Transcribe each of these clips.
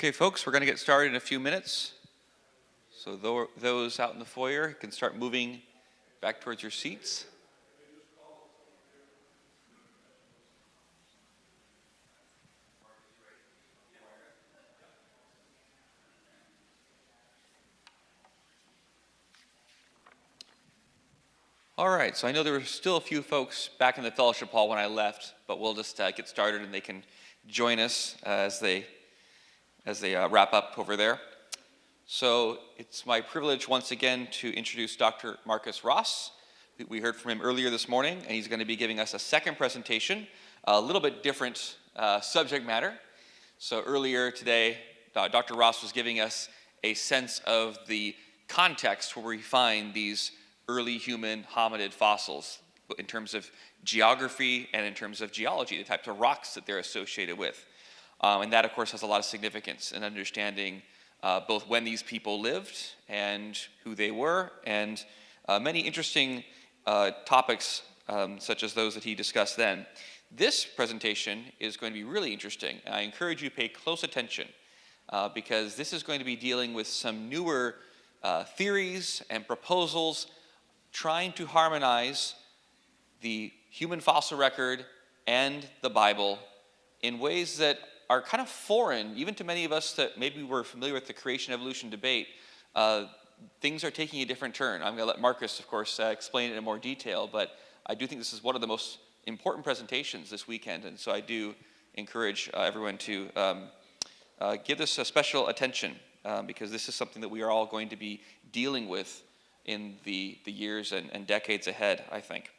Okay, folks, we're going to get started in a few minutes. So those out in the foyer can start moving back towards your seats. All right, so I know there were still a few folks back in the fellowship hall when I left, but we'll just get started and they can join us as they wrap up over there. So it's my privilege once again to introduce Dr. Marcus Ross. We heard from him earlier this morning, and he's going to be giving us a second presentation, a little bit different subject matter. So earlier today, Dr. Ross was giving us a sense of the context where we find these early human hominid fossils in terms of geography and in terms of geology, the types of rocks that they're associated with. And that, of course, has a lot of significance in understanding both when these people lived and who they were, and many interesting topics such as those that he discussed then. This presentation is going to be really interesting, and I encourage you to pay close attention because this is going to be dealing with some newer theories and proposals trying to harmonize the human fossil record and the Bible in ways that are kind of foreign, even to many of us that maybe were familiar with the creation-evolution debate. Things are taking a different turn. I'm going to let Marcus, of course, explain it in more detail, but I do think this is one of the most important presentations this weekend, and so I do encourage everyone to give this a special attention because this is something that we are all going to be dealing with in the years and decades ahead, I think.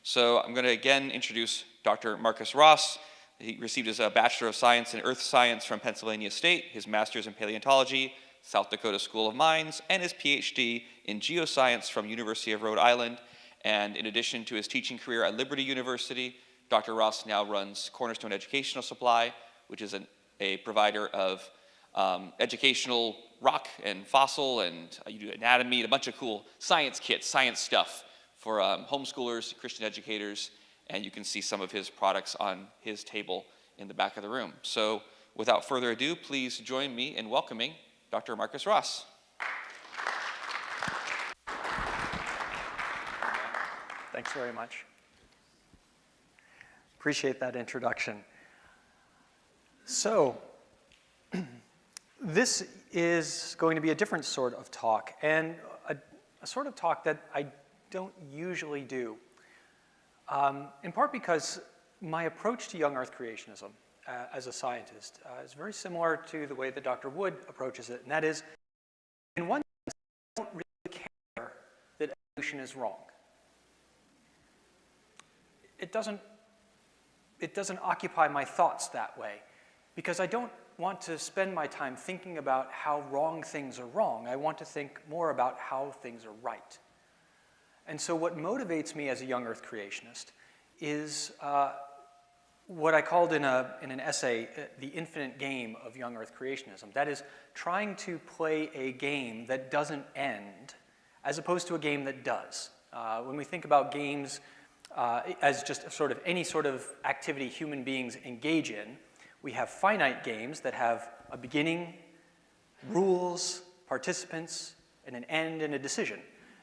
So I'm going to again introduce Dr. Marcus Ross. He received his Bachelor of Science in Earth Science from Pennsylvania State, his Master's in Paleontology, South Dakota School of Mines, and his PhD in Geoscience from University of Rhode Island. And in addition to his teaching career at Liberty University, Dr. Ross now runs Cornerstone Educational Supply, which is a provider of educational rock and fossil, and you do anatomy, and a bunch of cool science kits, science stuff for homeschoolers, Christian educators, and you can see some of his products on his table in the back of the room. So without further ado, please join me in welcoming Dr. Marcus Ross. Thanks very much. Appreciate that introduction. So, this is going to be a different sort of talk, and a sort of talk that I don't usually do. In part because my approach to young Earth creationism as a scientist is very similar to the way that Dr. Wood approaches it, and that is, in one sense, I don't really care that evolution is wrong. It doesn't occupy my thoughts that way, because I don't want to spend my time thinking about how wrong things are wrong. I want to think more about how things are right. And so what motivates me as a young Earth creationist is what I called in an essay, the infinite game of young Earth creationism. That is, trying to play a game that doesn't end, as opposed to a game that does. When we think about games as just sort of any sort of activity human beings engage in, we have finite games that have a beginning, rules, participants, and an end and a decision.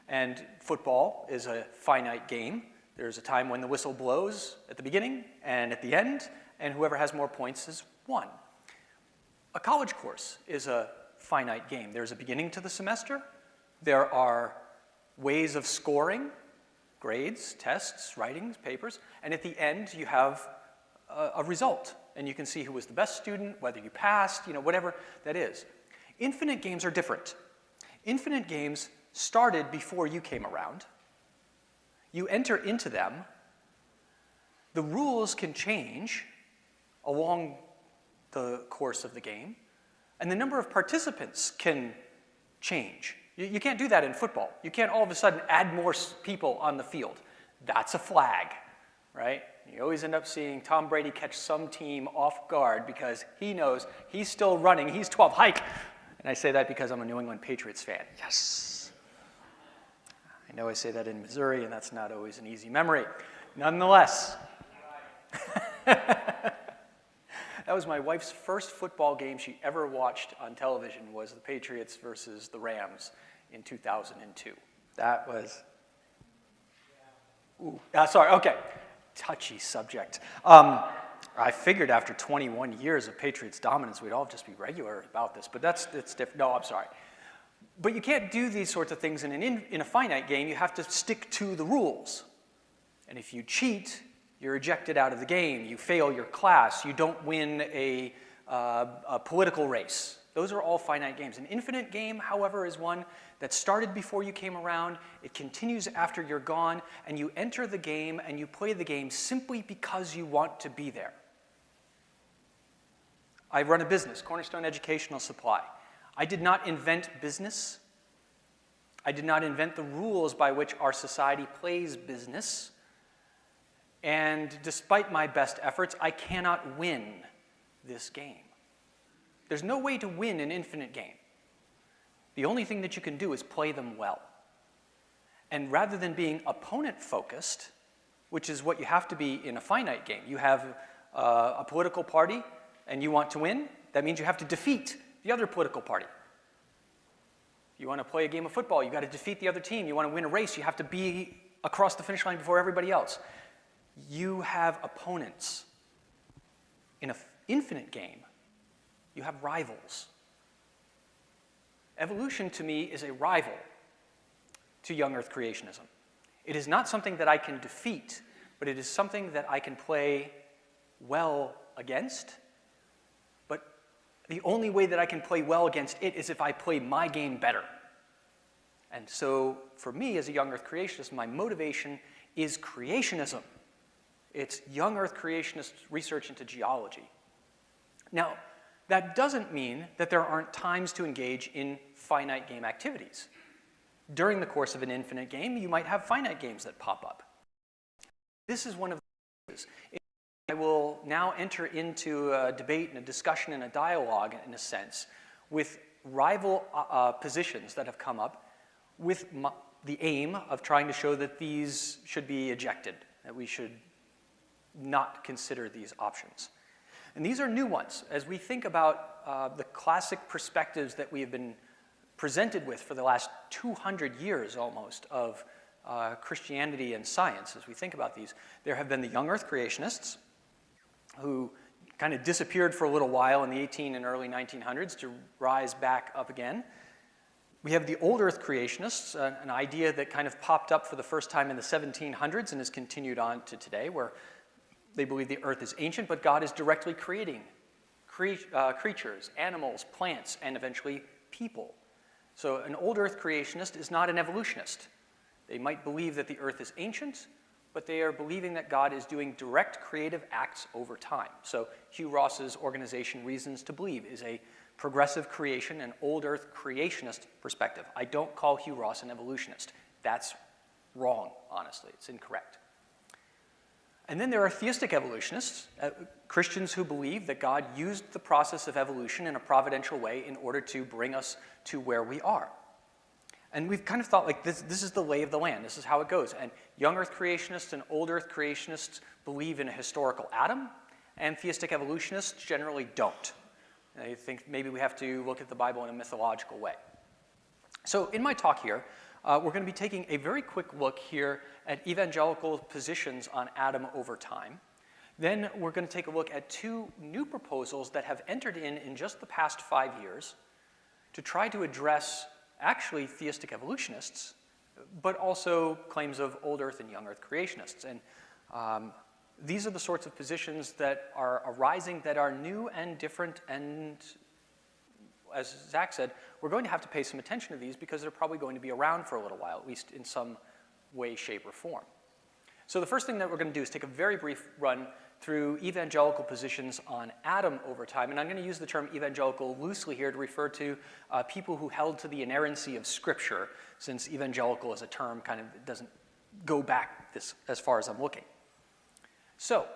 And football is a finite game. There's a time when the whistle blows at the beginning and at the end, and whoever has more points is won. A college course is a finite game. There's a beginning to the semester. There are ways of scoring, grades, tests, writings, papers, and at the end you have a result, and you can see who was the best student, whether you passed, whatever that is. Infinite games are different. Infinite games started before you came around. You enter into them. The rules can change along the course of the game, and the number of participants can change. You can't do that in football. You can't all of a sudden add more people on the field. That's a flag, right? You always end up seeing Tom Brady catch some team off guard because he knows he's still running, he's 12, hike. And I say that because I'm a New England Patriots fan. Yes. I know I say that in Missouri, and that's not always an easy memory. Nonetheless, That was my wife's first football game she ever watched on television, was the Patriots versus the Rams in 2002. That was, sorry, okay. Touchy subject. I figured after 21 years of Patriots dominance, we'd all just be regular about this, but it's different. No, I'm sorry. But you can't do these sorts of things in a finite game. You have to stick to the rules. And if you cheat, you're ejected out of the game. You fail your class. You don't win a political race. Those are all finite games. An infinite game, however, is one that started before you came around. It continues after you're gone, and you enter the game and you play the game simply because you want to be there. I run a business, Cornerstone Educational Supply. I did not invent business. I did not invent the rules by which our society plays business. And despite my best efforts, I cannot win this game. There's no way to win an infinite game. The only thing that you can do is play them well. And rather than being opponent-focused, which is what you have to be in a finite game, you have a political party and you want to win, that means you have to defeat the other political party. You want to play a game of football, you got to defeat the other team. You want to win a race, you have to be across the finish line before everybody else. You have opponents. In an infinite game, you have rivals. Evolution, to me, is a rival to young earth creationism. It is not something that I can defeat, but it is something that I can play well against. But the only way that I can play well against it is if I play my game better. And so, for me, as a young earth creationist, my motivation is creationism. It's young earth creationist research into geology. Now, that doesn't mean that there aren't times to engage in finite game activities. During the course of an infinite game, you might have finite games that pop up. This is one of the cases. I will now enter into a debate and a discussion and a dialogue, in a sense, with rival positions that have come up with the aim of trying to show that these should be ejected, that we should not consider these options. And these are new ones. As we think about the classic perspectives that we have been presented with for the last 200 years almost of Christianity and science, as we think about these, there have been the young earth creationists who kind of disappeared for a little while in the 18 and early 1900s to rise back up again. We have the old earth creationists, an idea that kind of popped up for the first time in the 1700s and has continued on to today, where they believe the earth is ancient, but God is directly creating creatures, animals, plants, and eventually people. So an old earth creationist is not an evolutionist. They might believe that the earth is ancient, but they are believing that God is doing direct creative acts over time. So Hugh Ross's organization Reasons to Believe is a progressive creation and old earth creationist perspective. I don't call Hugh Ross an evolutionist. That's wrong, honestly. It's incorrect. And then there are theistic evolutionists, Christians who believe that God used the process of evolution in a providential way in order to bring us to where we are. And we've kind of thought like this is the lay of the land, this is how it goes. And young earth creationists and old earth creationists believe in a historical Adam, and theistic evolutionists generally don't. They think maybe we have to look at the Bible in a mythological way. So in my talk here, we're going to be taking a very quick look here at evangelical positions on Adam over time. Then we're going to take a look at two new proposals that have entered in just the past 5 years to try to address actually theistic evolutionists, but also claims of old earth and young earth creationists. And these are the sorts of positions that are arising that are new and different, and as Zach said, we're going to have to pay some attention to these because they're probably going to be around for a little while, at least in some way, shape, or form. So the first thing that we're going to do is take a very brief run through evangelical positions on Adam over time, and I'm going to use the term evangelical loosely here to refer to people who held to the inerrancy of Scripture, since evangelical as a term kind of doesn't go back as far as I'm looking. So,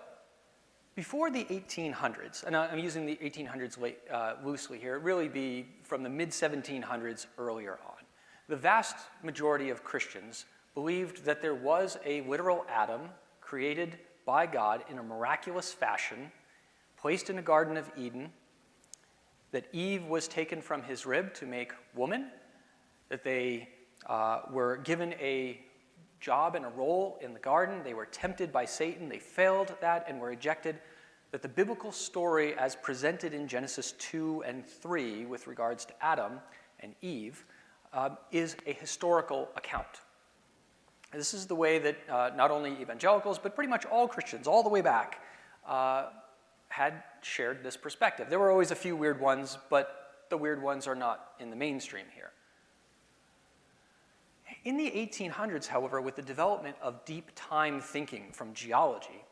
before the 1800s, and I'm using the 1800s loosely here, it really be from the mid-1700s earlier on, the vast majority of Christians believed that there was a literal Adam created by God in a miraculous fashion placed in the Garden of Eden, that Eve was taken from his rib to make woman, that they were given a job and a role in the garden, they were tempted by Satan, they failed at that and were ejected, that the biblical story as presented in Genesis 2 and 3 with regards to Adam and Eve is a historical account. This is the way that not only evangelicals, but pretty much all Christians, all the way back, had shared this perspective. There were always a few weird ones, but the weird ones are not in the mainstream here. In the 1800s, however, with the development of deep time thinking from geology,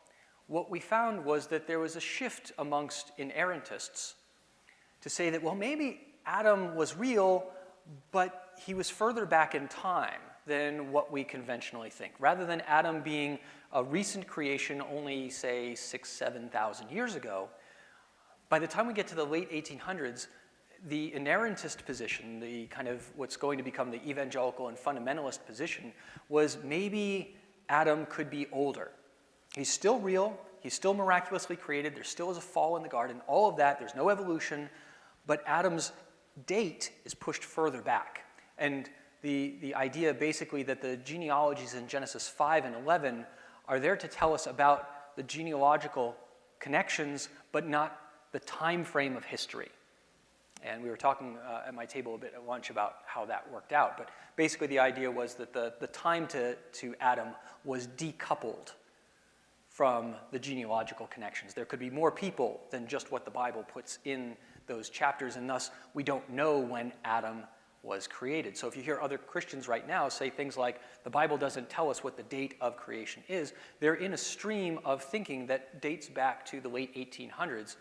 what we found was that there was a shift amongst inerrantists to say that, well, maybe Adam was real, but he was further back in time than what we conventionally think. Rather than Adam being a recent creation only, say, 6,000 to 7,000 years ago, by the time we get to the late 1800s, the inerrantist position, the kind of what's going to become the evangelical and fundamentalist position, was maybe Adam could be older. He's still real, he's still miraculously created, there still is a fall in the garden, all of that, there's no evolution, but Adam's date is pushed further back. And the idea basically that the genealogies in Genesis 5 and 11 are there to tell us about the genealogical connections, but not the time frame of history. And we were talking at my table a bit at lunch about how that worked out. But basically the idea was that the time to Adam was decoupled from the genealogical connections. There could be more people than just what the Bible puts in those chapters, and thus we don't know when Adam was created. So if you hear other Christians right now say things like, the Bible doesn't tell us what the date of creation is, they're in a stream of thinking that dates back to the late 1800s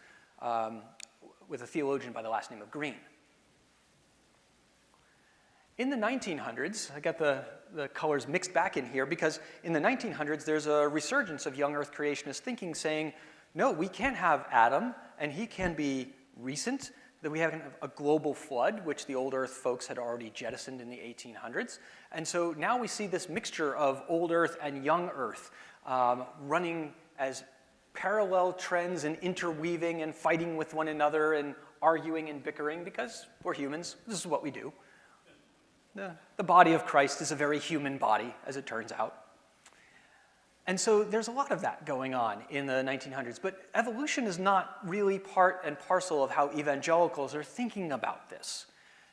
with a theologian by the last name of Green. In the 1900s, I got the colors mixed back in here because in the 1900s there's a resurgence of young earth creationist thinking saying, no, we can't have Adam and he can be recent, that we have a global flood, which the old earth folks had already jettisoned in the 1800s. And so now we see this mixture of old earth and young earth running as parallel trends and interweaving and fighting with one another and arguing and bickering because we're humans. This is what we do. The body of Christ is a very human body, as it turns out. And so there's a lot of that going on in the 1900s, but evolution is not really part and parcel of how evangelicals are thinking about this.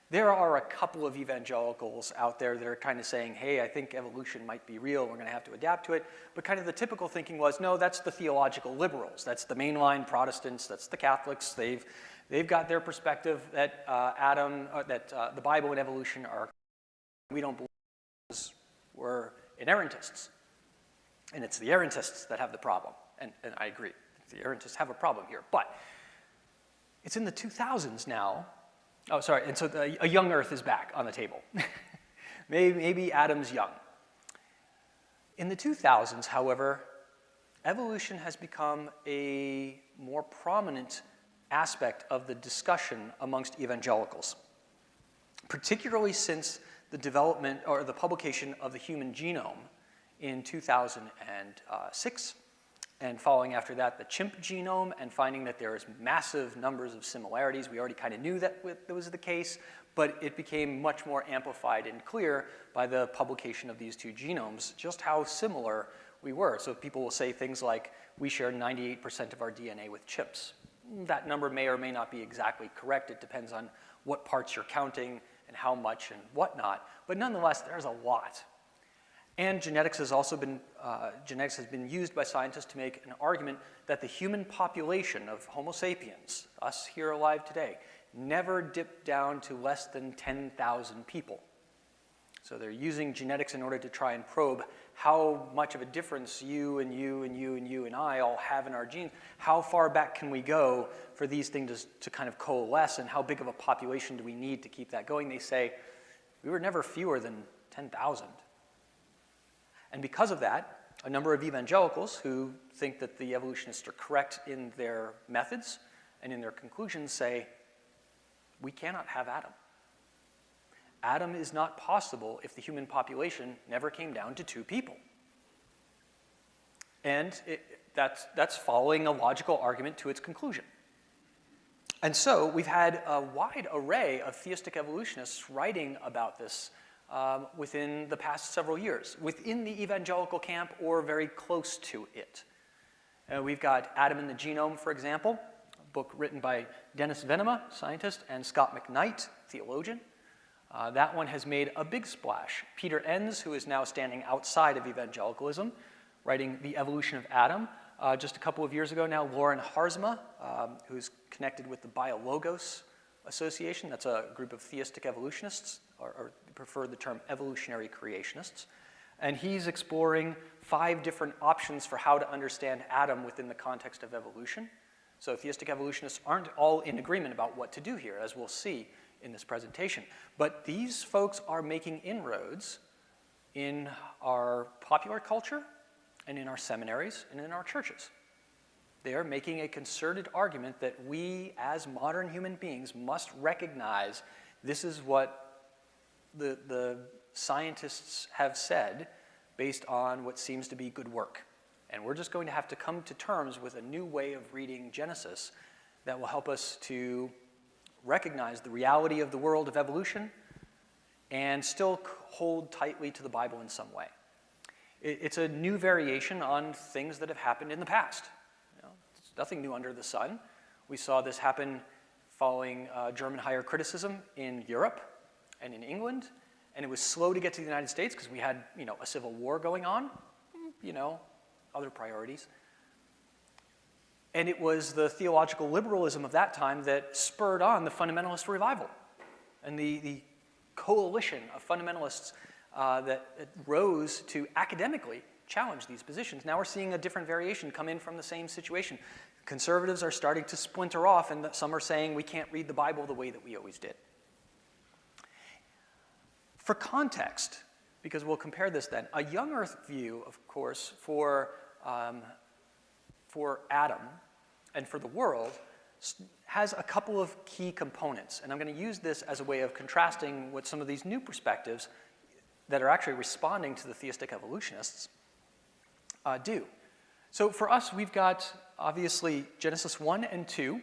There are a couple of evangelicals out there that are kind of saying, hey, I think evolution might be real, we're going to have to adapt to it, but kind of the typical thinking was, no, that's the theological liberals, that's the mainline Protestants, that's the Catholics, they've got their perspective that the Bible and evolution are, we don't believe because we're inerrantists. And it's the errantists that have the problem. And I agree, the errantists have a problem here. But it's in the 2000s now. Oh, sorry, and so a young earth is back on the table. maybe Adam's young. In the 2000s, however, evolution has become a more prominent aspect of the discussion amongst evangelicals, particularly since the development or the publication of the human genome in 2006, and following after that the chimp genome, and finding that there is massive numbers of similarities. We already kind of knew that was the case, but it became much more amplified and clear by the publication of these two genomes, just how similar we were. So people will say things like, we share 98% of our DNA with chimps. That number may or may not be exactly correct. It depends on what parts you're counting and how much and whatnot, but nonetheless, there's a lot. And genetics has also been, used by scientists to make an argument that the human population of Homo sapiens, us here alive today, never dipped down to less than 10,000 people. So they're using genetics in order to try and probe how much of a difference you and you and you and you and I all have in our genes. How far back can we go for these things to kind of coalesce, and how big of a population do we need to keep that going? They say, we were never fewer than 10,000. And because of that, a number of evangelicals who think that the evolutionists are correct in their methods and in their conclusions say, we cannot have Adam. Adam is not possible if the human population never came down to 2 people. And that's following a logical argument to its conclusion. And so we've had a wide array of theistic evolutionists writing about this within the past several years, within the evangelical camp or very close to it. We've got Adam and the Genome, for example, a book written by Dennis Venema, scientist, and Scott McKnight, theologian. That one has made a big splash. Peter Enns, who is now standing outside of evangelicalism, writing The Evolution of Adam. Just a couple of years ago now, Lauren Harzma, who's connected with the Biologos Association. That's a group of theistic evolutionists, or prefer the term evolutionary creationists. And he's exploring 5 different options for how to understand Adam within the context of evolution. So theistic evolutionists aren't all in agreement about what to do here, as we'll see in this presentation. But these folks are making inroads in our popular culture and in our seminaries and in our churches. They are making a concerted argument that we, as modern human beings, must recognize this is what the scientists have said based on what seems to be good work. And we're just going to have to come to terms with a new way of reading Genesis that will help us to recognize the reality of the world of evolution and still hold tightly to the Bible in some way. It's a new variation on things that have happened in the past. It's nothing new under the sun. We saw this happen following German higher criticism in Europe and in England, and it was slow to get to the United States because we had, a civil war going on, other priorities. And it was the theological liberalism of that time that spurred on the fundamentalist revival and the coalition of fundamentalists that rose to academically challenge these positions. Now we're seeing a different variation come in from the same situation. Conservatives are starting to splinter off, and some are saying we can't read the Bible the way that we always did. For context, because we'll compare this then, a young earth view, of course, for Adam and for the world has a couple of key components. And I'm going to use this as a way of contrasting what some of these new perspectives that are actually responding to the theistic evolutionists do. So for us, we've got, obviously, Genesis 1 and 2,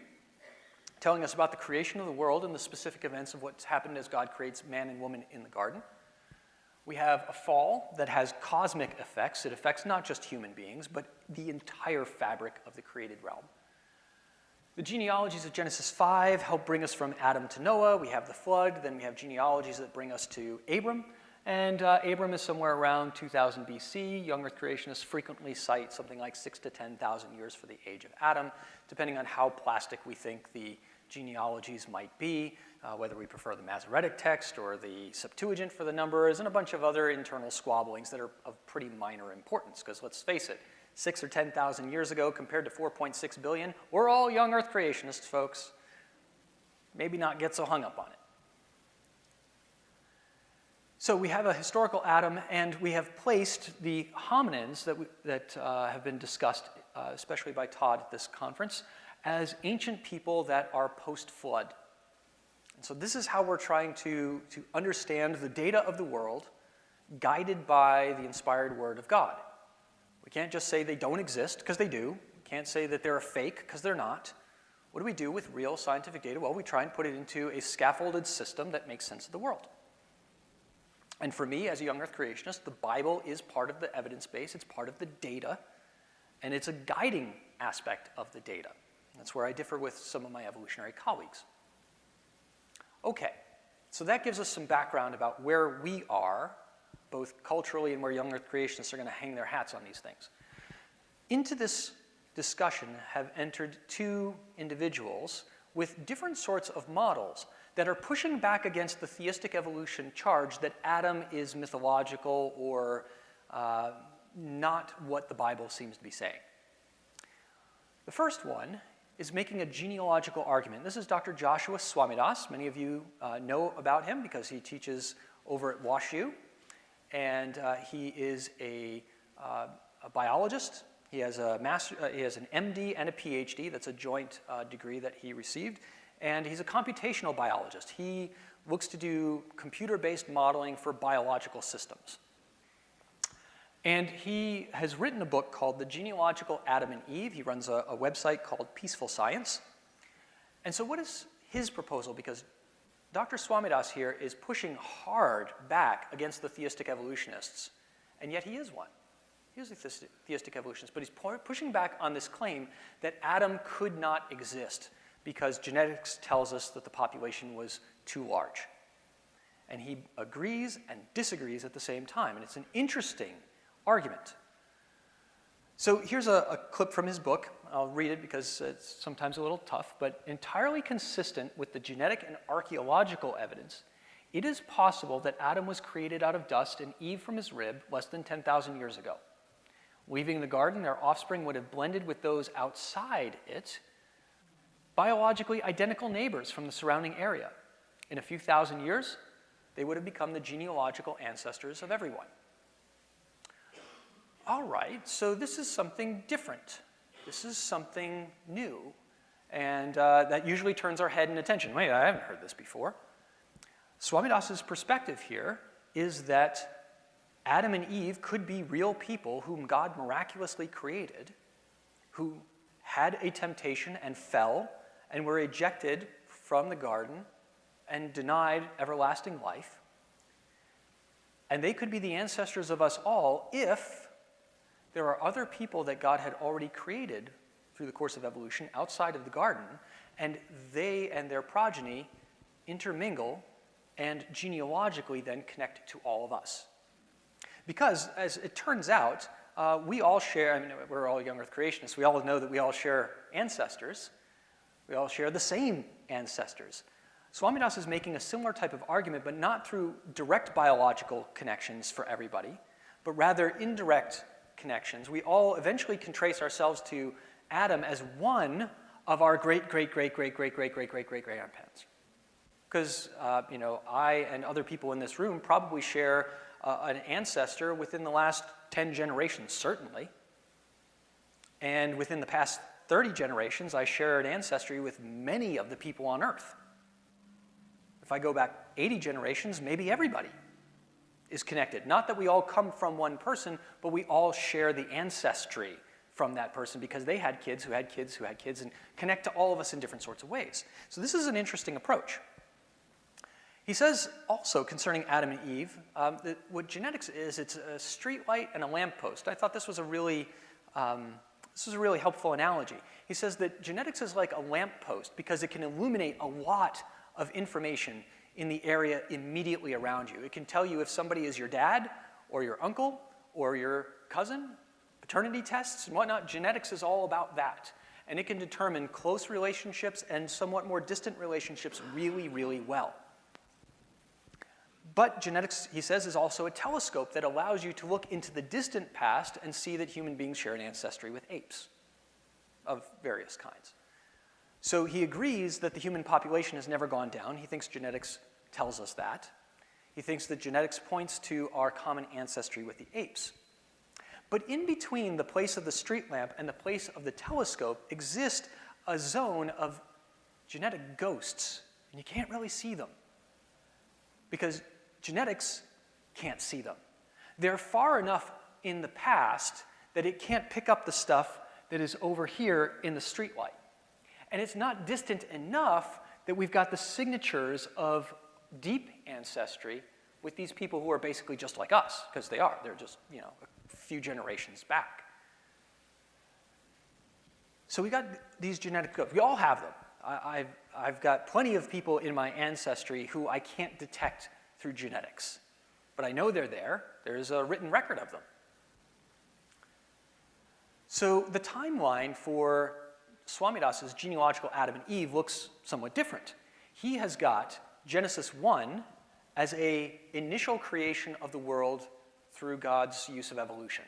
telling us about the creation of the world and the specific events of what's happened as God creates man and woman in the garden. We have a fall that has cosmic effects. It affects not just human beings, but the entire fabric of the created realm. The genealogies of Genesis 5 help bring us from Adam to Noah. We have the flood. Then we have genealogies that bring us to Abram. And Abram is somewhere around 2000 BC. Young earth creationists frequently cite something like 6,000 to 10,000 years for the age of Adam, depending on how plastic we think the genealogies might be, whether we prefer the Masoretic text or the Septuagint for the numbers, and a bunch of other internal squabblings that are of pretty minor importance. Because let's face it, 6,000 or 10,000 years ago compared to 4.6 billion, we're all young earth creationists, folks. Maybe not get so hung up on it. So we have a historical Adam, and we have placed the hominins that have been discussed, especially by Todd at this conference, as ancient people that are post-flood. And so this is how we're trying to understand the data of the world guided by the inspired word of God. We can't just say they don't exist, because they do. We can't say that they're a fake, because they're not. What do we do with real scientific data? Well, we try and put it into a scaffolded system that makes sense of the world. And for me, as a young earth creationist, the Bible is part of the evidence base, it's part of the data, and it's a guiding aspect of the data. That's where I differ with some of my evolutionary colleagues. Okay, so that gives us some background about where we are, both culturally and where young earth creationists are going to hang their hats on these things. Into this discussion have entered 2 individuals with different sorts of models that are pushing back against the theistic evolution charge that Adam is mythological or not what the Bible seems to be saying. The first one is making a genealogical argument. This is Dr. Joshua Swamidass. Many of you know about him because he teaches over at WashU, and he is a biologist. He has an MD and a PhD. That's a joint degree that he received. And he's a computational biologist. He looks to do computer-based modeling for biological systems. And he has written a book called The Genealogical Adam and Eve. He runs a website called Peaceful Science. And so what is his proposal? Because Dr. Swamidass here is pushing hard back against the theistic evolutionists, and yet he is one. He is a theistic evolutionist, but he's pushing back on this claim that Adam could not exist because genetics tells us that the population was too large. And he agrees and disagrees at the same time, and it's an interesting argument. So here's a clip from his book. I'll read it because it's sometimes a little tough, but entirely consistent with the genetic and archaeological evidence, it is possible that Adam was created out of dust and Eve from his rib less than 10,000 years ago. Leaving the garden, their offspring would have blended with those outside it, biologically identical neighbors from the surrounding area. In a few thousand years, they would have become the genealogical ancestors of everyone. All right, so this is something different. This is something new, and that usually turns our head in attention. Wait, I haven't heard this before. Swamidass's perspective here is that Adam and Eve could be real people whom God miraculously created, who had a temptation and fell and were ejected from the garden and denied everlasting life. And they could be the ancestors of us all if there are other people that God had already created through the course of evolution outside of the garden, and they and their progeny intermingle and genealogically then connect to all of us. Because, as it turns out, we all share, I mean, we're all young earth creationists, we all know that we all share ancestors. We all share the same ancestors. Swamidass is making a similar type of argument, but not through direct biological connections for everybody, but rather indirect connections. We all eventually can trace ourselves to Adam as one of our great-great-great-great-great-great-great-great-grandparents. Because, I and other people in this room probably share an ancestor within the last 10 generations, certainly. And within the past 30 generations, I share an ancestry with many of the people on Earth. If I go back 80 generations, maybe everybody is connected. Not that we all come from one person, but we all share the ancestry from that person because they had kids who had kids who had kids and connect to all of us in different sorts of ways. So this is an interesting approach. He says also concerning Adam and Eve, that what genetics is, it's a street light and a lamppost. I thought this was a really helpful analogy. He says that genetics is like a lamppost because it can illuminate a lot of information in the area immediately around you. It can tell you if somebody is your dad or your uncle or your cousin, paternity tests and whatnot. Genetics is all about that. And it can determine close relationships and somewhat more distant relationships really, really well. But genetics, he says, is also a telescope that allows you to look into the distant past and see that human beings share an ancestry with apes of various kinds. So he agrees that the human population has never gone down. He thinks genetics tells us that. He thinks that genetics points to our common ancestry with the apes. But in between the place of the street lamp and the place of the telescope exists a zone of genetic ghosts, and you can't really see them because genetics can't see them. They're far enough in the past that it can't pick up the stuff that is over here in the streetlight. And it's not distant enough that we've got the signatures of deep ancestry with these people who are basically just like us, because they are. They're just, a few generations back. So we got these genetic codes. We all have them. I've got plenty of people in my ancestry who I can't detect through genetics. But I know they're there. There's a written record of them. So the timeline for Swamidass's genealogical Adam and Eve looks somewhat different. He has got Genesis 1 as an initial creation of the world through God's use of evolution.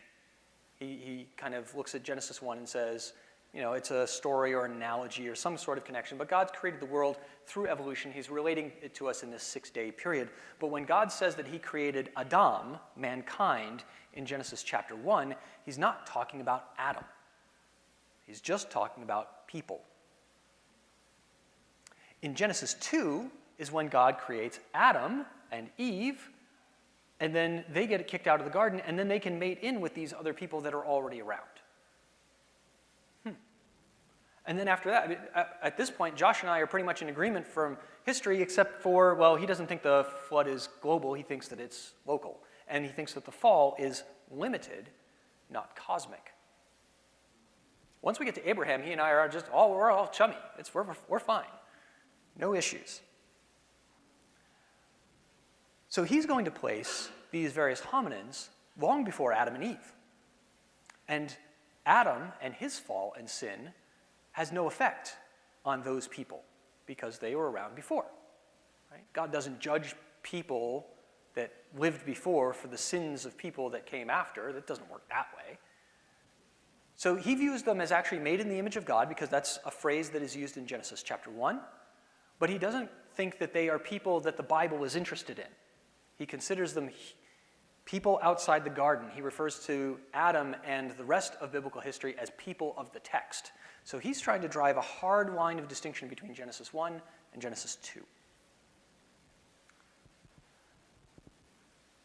He kind of looks at Genesis 1 and says, it's a story or an analogy or some sort of connection, but God's created the world through evolution. He's relating it to us in this 6-day period. But when God says that he created Adam, mankind, in Genesis chapter 1, he's not talking about Adam. He's just talking about people. In Genesis 2 is when God creates Adam and Eve, and then they get kicked out of the garden, and then they can mate in with these other people that are already around. And then after that, I mean, at this point, Josh and I are pretty much in agreement from history, except for, well, he doesn't think the flood is global, he thinks that it's local. And he thinks that the fall is limited, not cosmic. Once we get to Abraham, he and I are just, we're all chummy. We're fine. No issues. So he's going to place these various hominins long before Adam and Eve. And Adam and his fall and sin has no effect on those people because they were around before. Right? God doesn't judge people that lived before for the sins of people that came after. That doesn't work that way. So he views them as actually made in the image of God because that's a phrase that is used in Genesis chapter 1. But he doesn't think that they are people that the Bible is interested in. He considers them people outside the garden. He refers to Adam and the rest of biblical history as people of the text. So he's trying to drive a hard line of distinction between Genesis 1 and Genesis 2.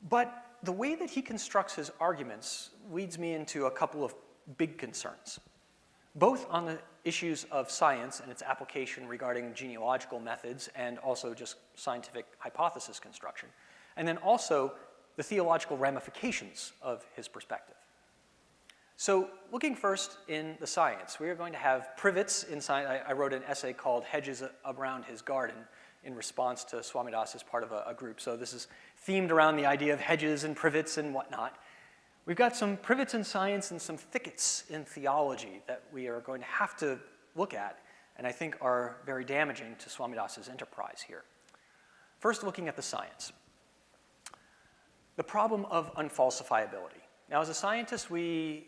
But the way that he constructs his arguments leads me into a couple of big concerns, both on the issues of science and its application regarding genealogical methods and also just scientific hypothesis construction, and then also the theological ramifications of his perspective. So looking first in the science, we are going to have privets in science. I wrote an essay called Hedges Around His Garden in response to Swamidass as part of a group. So this is themed around the idea of hedges and privets and whatnot. We've got some privets in science and some thickets in theology that we are going to have to look at and I think are very damaging to Swamidass's enterprise here. First, looking at the science. The problem of unfalsifiability. Now, as a scientist, we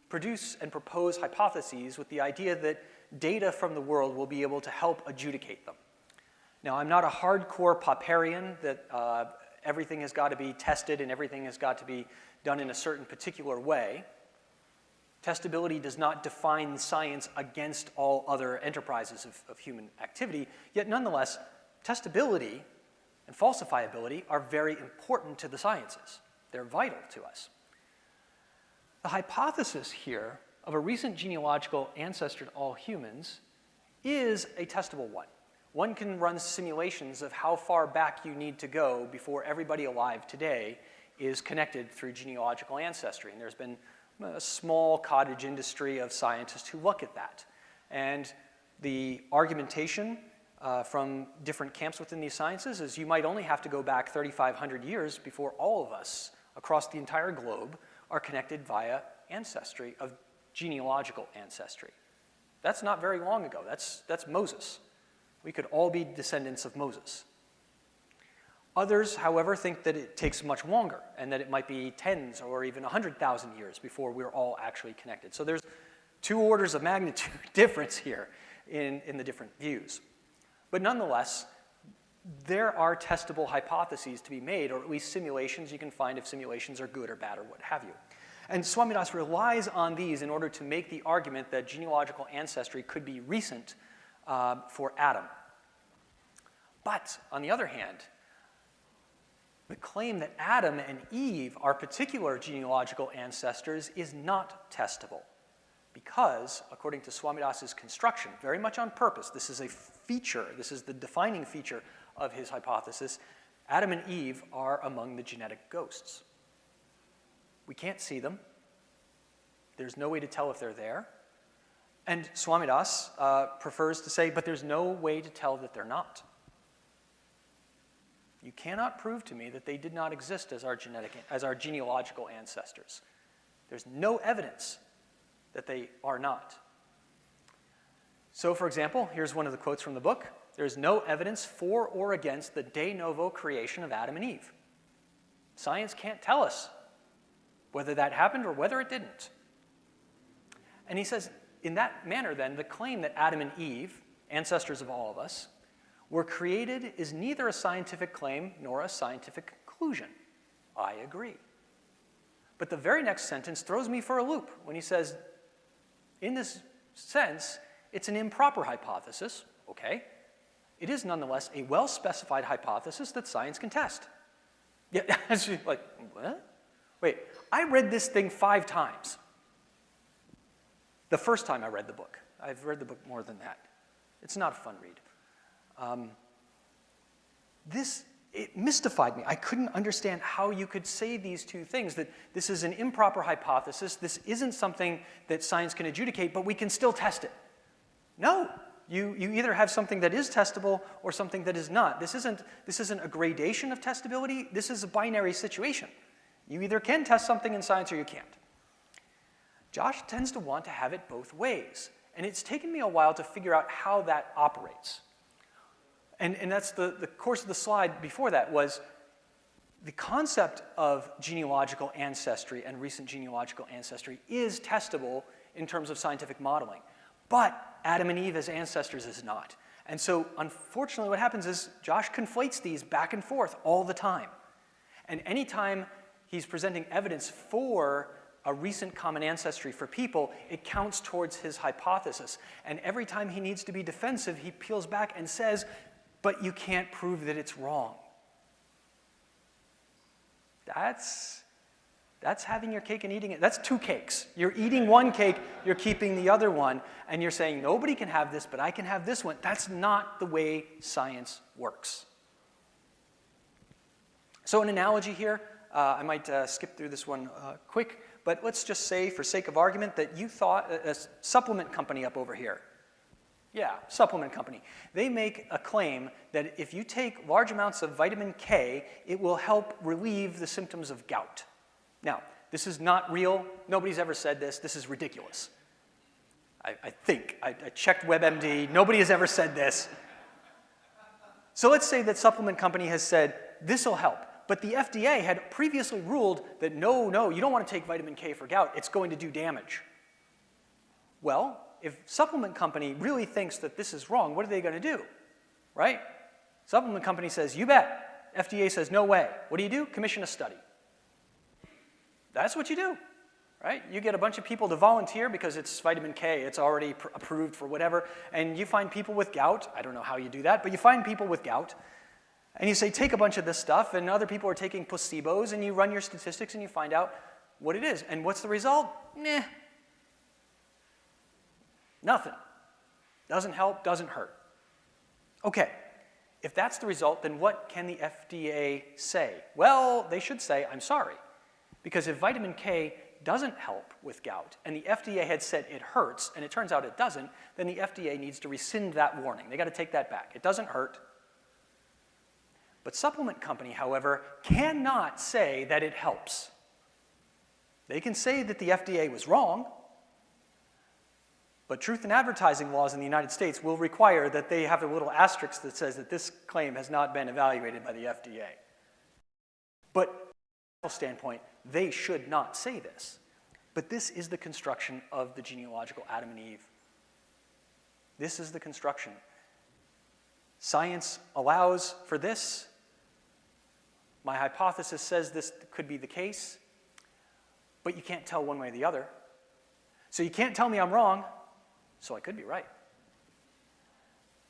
produce and propose hypotheses with the idea that data from the world will be able to help adjudicate them. Now, I'm not a hardcore Popperian that everything has got to be tested and everything has got to be done in a certain particular way. Testability does not define science against all other enterprises of human activity, yet nonetheless, testability and falsifiability are very important to the sciences. They're vital to us. The hypothesis here of a recent genealogical ancestor to all humans is a testable one. One can run simulations of how far back you need to go before everybody alive today is connected through genealogical ancestry. And there's been a small cottage industry of scientists who look at that. And the argumentation from different camps within these sciences is you might only have to go back 3,500 years before all of us across the entire globe are connected via ancestry of genealogical ancestry. That's not very long ago. That's Moses. We could all be descendants of Moses. Others, however, think that it takes much longer and that it might be tens or even 100,000 years before we're all actually connected. So there's 2 orders of magnitude difference here in the different views. But nonetheless, there are testable hypotheses to be made, or at least simulations you can find if simulations are good or bad or what have you. And Swamidass relies on these in order to make the argument that genealogical ancestry could be recent for Adam. But on the other hand, the claim that Adam and Eve are particular genealogical ancestors is not testable because, according to Swamidass's construction, very much on purpose, this is a feature, this is the defining feature of his hypothesis, Adam and Eve are among the genetic ghosts. We can't see them. There's no way to tell if they're there. And Swamidass prefers to say, but there's no way to tell that they're not. You cannot prove to me that they did not exist as our genealogical ancestors. There's no evidence that they are not. So, for example, here's one of the quotes from the book. There's no evidence for or against the de novo creation of Adam and Eve. Science can't tell us whether that happened or whether it didn't. And he says, in that manner, then, the claim that Adam and Eve, ancestors of all of us, were created is neither a scientific claim nor a scientific conclusion. I agree. But the very next sentence throws me for a loop when he says, in this sense, it's an improper hypothesis. Okay. It is nonetheless a well-specified hypothesis that science can test. Yeah, like, what? Wait, I read this thing 5 times. The first time I read the book. I've read the book more than that. It's not a fun read. It mystified me. I couldn't understand how you could say these two things, that this is an improper hypothesis, this isn't something that science can adjudicate, but we can still test it. No, you either have something that is testable or something that is not. This isn't a gradation of testability, this is a binary situation. You either can test something in science or you can't. Josh tends to want to have it both ways, and it's taken me a while to figure out how that operates. And that's the course of the slide before that was the concept of genealogical ancestry and recent genealogical ancestry is testable in terms of scientific modeling. But Adam and Eve as ancestors is not. And so unfortunately what happens is Josh conflates these back and forth all the time. And anytime he's presenting evidence for a recent common ancestry for people, it counts towards his hypothesis. And every time he needs to be defensive, he peels back and says, but you can't prove that it's wrong. That's having your cake and eating it. That's 2 cakes. You're eating one cake, you're keeping the other one, and you're saying, nobody can have this, but I can have this one. That's not the way science works. So an analogy here, I might skip through this one quick, but let's just say, for sake of argument, that you thought a supplement company up over here. Yeah, supplement company. They make a claim that if you take large amounts of vitamin K, it will help relieve the symptoms of gout. Now, this is not real. Nobody's ever said this. This is ridiculous. I think. I checked WebMD. Nobody has ever said this. So let's say that supplement company has said, this will help. But the FDA had previously ruled that no, you don't want to take vitamin K for gout. It's going to do damage. Well, if supplement company really thinks that this is wrong, what are they going to do? Right? Supplement company says, you bet. FDA says, no way. What do? Commission a study. That's what you do. Right? You get a bunch of people to volunteer because it's vitamin K, it's already approved for whatever, and you find people with gout. I don't know how you do that, but you find people with gout, and you say, take a bunch of this stuff, and other people are taking placebos, and you run your statistics, and you find out what it is. And what's the result? Nah. Nothing. Doesn't help, doesn't hurt. Okay, if that's the result, then what can the FDA say? Well, they should say, I'm sorry. Because if vitamin K doesn't help with gout, and the FDA had said it hurts, and it turns out it doesn't, then the FDA needs to rescind that warning. They got to take that back. It doesn't hurt. But supplement company, however, cannot say that it helps. They can say that the FDA was wrong, but truth in advertising laws in the United States will require that they have a little asterisk that says that this claim has not been evaluated by the FDA. But from a standpoint, they should not say this. But this is the construction of the genealogical Adam and Eve. This is the construction. Science allows for this. My hypothesis says this could be the case, but you can't tell one way or the other. So you can't tell me I'm wrong, so I could be right.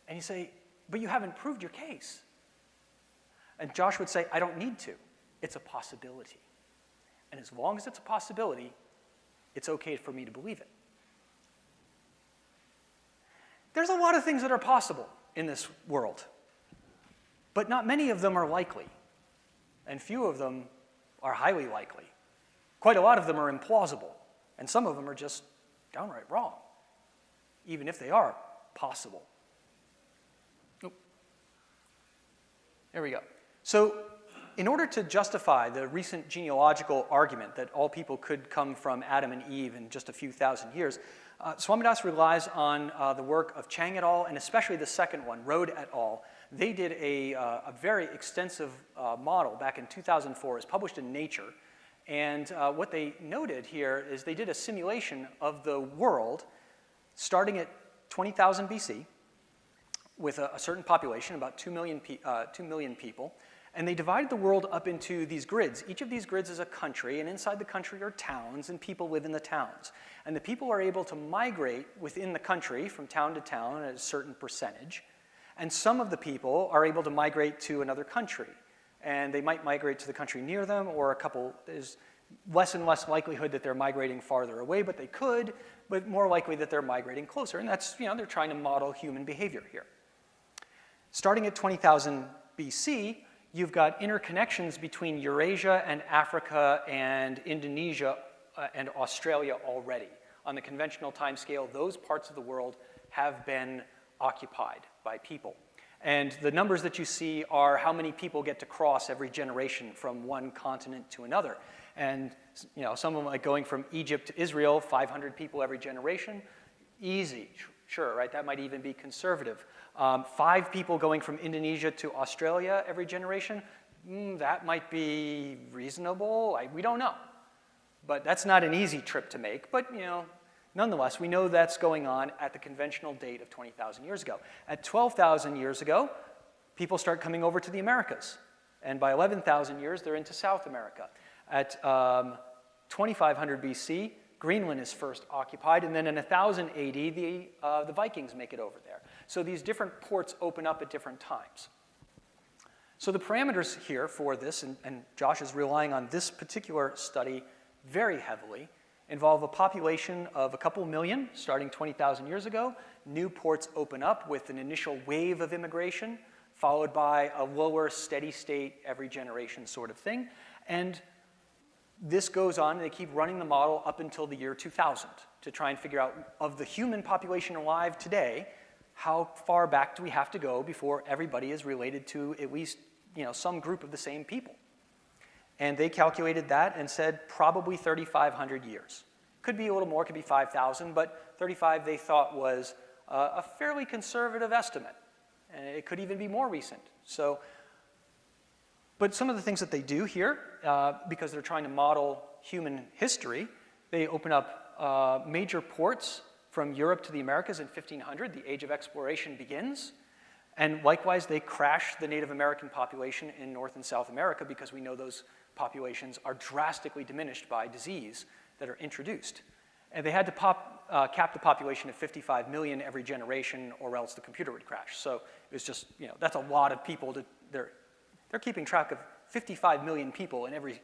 And you say, but you haven't proved your case. And Josh would say, I don't need to. It's a possibility. And as long as it's a possibility, it's okay for me to believe it. There's a lot of things that are possible in this world, but not many of them are likely, and few of them are highly likely. Quite a lot of them are implausible, and some of them are just downright wrong, even if they are possible. Oh. There we go. So in order to justify the recent genealogical argument that all people could come from Adam and Eve in just a few thousand years, Swamidass relies on the work of Chang et al., and especially the second one, Rode et al. They did a very extensive model back in 2004. It was published in Nature. And what they noted here is they did a simulation of the world starting at 20,000 BC with a certain population, about 2 million people. And they divided the world up into these grids. Each of these grids is a country, and inside the country are towns, and people live in the towns. And the people are able to migrate within the country from town to town at a certain percentage. And some of the people are able to migrate to another country. and they might migrate to the country near them, or there's less and less likelihood that they're migrating farther away, but they could, but more likely that they're migrating closer. And that's, they're trying to model human behavior here. Starting at 20,000 BC, you've got interconnections between Eurasia and Africa and Indonesia and Australia already. On the conventional timescale, those parts of the world have been occupied by people. And the numbers that you see are how many people get to cross every generation from one continent to another. And some of them, like going from Egypt to Israel, 500 people every generation, easy, sure, right? That might even be conservative. 5 people going from Indonesia to Australia every generation, that might be reasonable. We don't know. But that's not an easy trip to make. But nonetheless, we know that's going on at the conventional date of 20,000 years ago. At 12,000 years ago, people start coming over to the Americas. And by 11,000 years, they're into South America. At 2500 BC, Greenland is first occupied, and then in 1000 AD, the Vikings make it over there. So these different ports open up at different times. So the parameters here for this, and Josh is relying on this particular study very heavily, involve a population of a couple million starting 20,000 years ago. New ports open up with an initial wave of immigration, followed by a lower steady state every generation sort of thing. And this goes on, and they keep running the model up until the year 2000 to try and figure out, of the human population alive today, how far back do we have to go before everybody is related to at least some group of the same people. And they calculated that and said probably 3,500 years. Could be a little more, could be 5,000, but 35 they thought was a fairly conservative estimate. And it could even be more recent. But some of the things that they do here, because they're trying to model human history, they open up major ports from Europe to the Americas in 1500. The age of exploration begins. And likewise, they crash the Native American population in North and South America because we know those populations are drastically diminished by disease that are introduced. And they had to cap the population at 55 million every generation, or else the computer would crash. So it was just, that's a lot of people. They're keeping track of 55 million people in every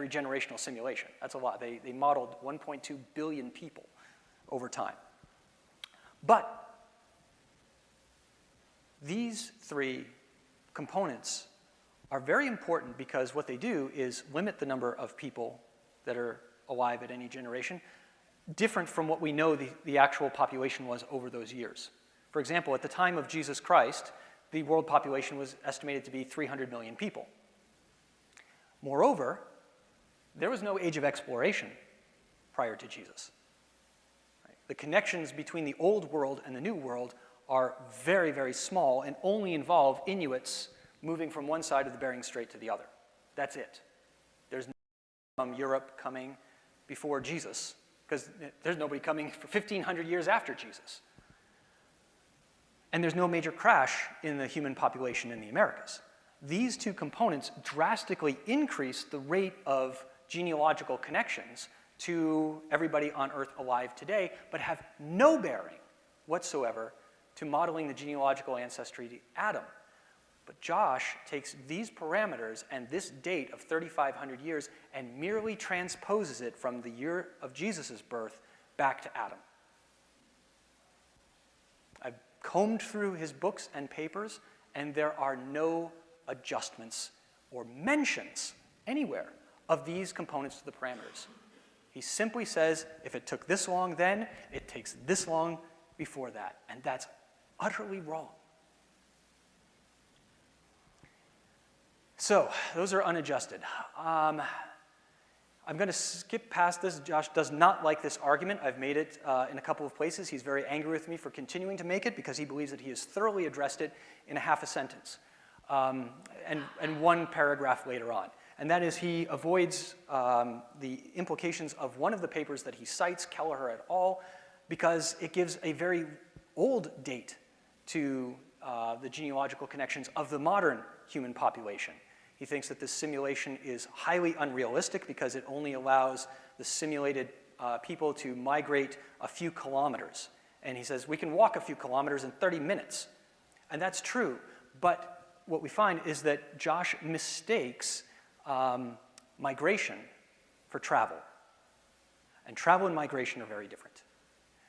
generational simulation. That's a lot. They modeled 1.2 billion people over time. But these 3 components are very important because what they do is limit the number of people that are alive at any generation, different from what we know the actual population was over those years. For example, at the time of Jesus Christ, the world population was estimated to be 300 million people. Moreover, there was no age of exploration prior to Jesus. Right? The connections between the old world and the new world are very, very small and only involve Inuits moving from one side of the Bering Strait to the other. That's it. There's no from Europe coming before Jesus, because there's nobody coming for 1,500 years after Jesus. And there's no major crash in the human population in the Americas. These 2 components drastically increase the rate of genealogical connections to everybody on Earth alive today, but have no bearing whatsoever to modeling the genealogical ancestry to Adam. But Josh takes these parameters and this date of 3,500 years and merely transposes it from the year of Jesus' birth back to Adam. I've combed through his books and papers, and there are no adjustments or mentions anywhere of these components to the parameters. He simply says, if it took this long then, it takes this long before that. And that's utterly wrong. So those are unadjusted. I'm going to skip past this. Josh does not like this argument. I've made it in a couple of places. He's very angry with me for continuing to make it because he believes that he has thoroughly addressed it in a half a sentence and 1 paragraph later on. And that is, he avoids the implications of one of the papers that he cites, Kelleher et al., because it gives a very old date to the genealogical connections of the modern human population. He thinks that this simulation is highly unrealistic because it only allows the simulated people to migrate a few kilometers. And he says, we can walk a few kilometers in 30 minutes. And that's true, but what we find is that Josh mistakes migration for travel. And travel and migration are very different.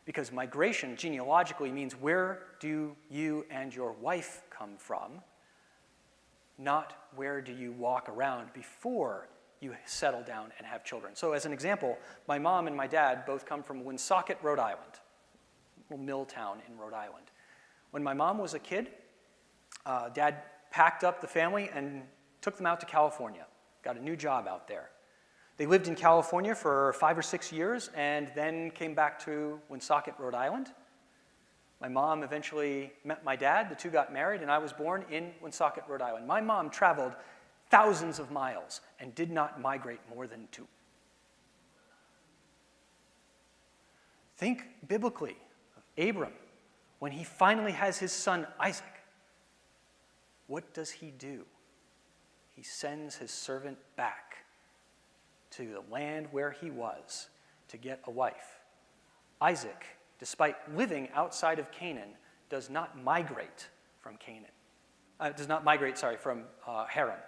Because migration, genealogically, means where do you and your wife come from, not where do you walk around before you settle down and have children. So as an example, my mom and my dad both come from Woonsocket, Rhode Island, a little mill town in Rhode Island. When my mom was a kid, Dad packed up the family and took them out to California, got a new job out there. They lived in California for 5 or 6 years and then came back to Woonsocket, Rhode Island. My mom eventually met my dad, the two got married, and I was born in Woonsocket, Rhode Island. My mom traveled thousands of miles and did not migrate more than 2. Think biblically of Abram. When he finally has his son Isaac, what does he do? He sends his servant back to the land where he was to get a wife. Isaac, despite living outside of Canaan, does not migrate from Canaan. From Haran.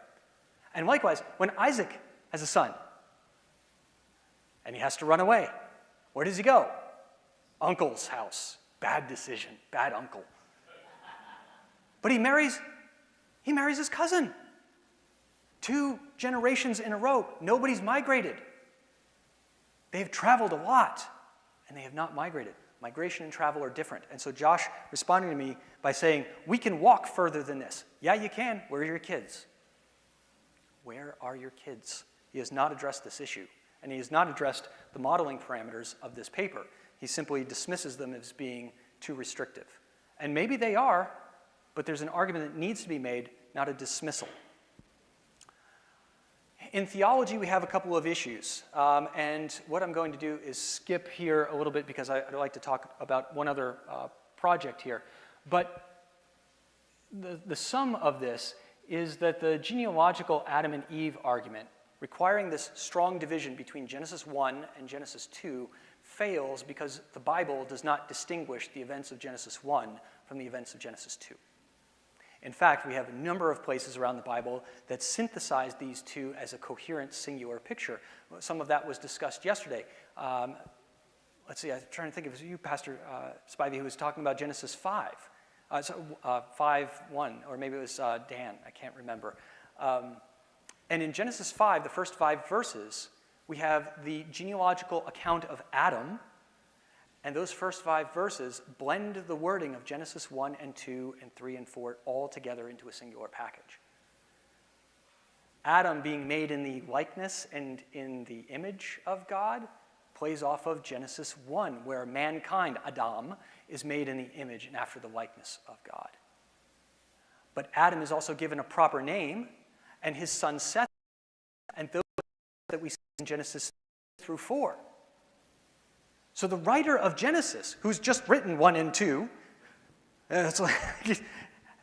And likewise, when Isaac has a son and he has to run away, where does he go? Uncle's house. Bad decision, bad uncle. But he marries his cousin. 2 generations in a row, nobody's migrated. They've traveled a lot, and they have not migrated. Migration and travel are different. And so Josh responded to me by saying, we can walk further than this. Yeah, you can. Where are your kids? Where are your kids? He has not addressed this issue, and he has not addressed the modeling parameters of this paper. He simply dismisses them as being too restrictive. And maybe they are, but there's an argument that needs to be made, not a dismissal. In theology, we have a couple of issues, and what I'm going to do is skip here a little bit because I'd like to talk about one other project here. But the sum of this is that the genealogical Adam and Eve argument, requiring this strong division between Genesis 1 and Genesis 2, fails because the Bible does not distinguish the events of Genesis 1 from the events of Genesis 2. In fact, we have a number of places around the Bible that synthesize these two as a coherent, singular picture. Some of that was discussed yesterday. Let's see, I'm trying to think, it was you, Pastor Spivey, who was talking about Genesis 5. 5:1, or maybe it was Dan, I can't remember. And in Genesis 5, the first 5 verses, we have the genealogical account of Adam, and those first 5 verses blend the wording of Genesis 1 and 2 and 3 and 4 all together into a singular package. Adam being made in the likeness and in the image of God plays off of Genesis 1, where mankind, Adam, is made in the image and after the likeness of God. But Adam is also given a proper name, and his son Seth, and those that we see in Genesis 3 through 4. So the writer of Genesis, who's just written 1 and 2, it's like,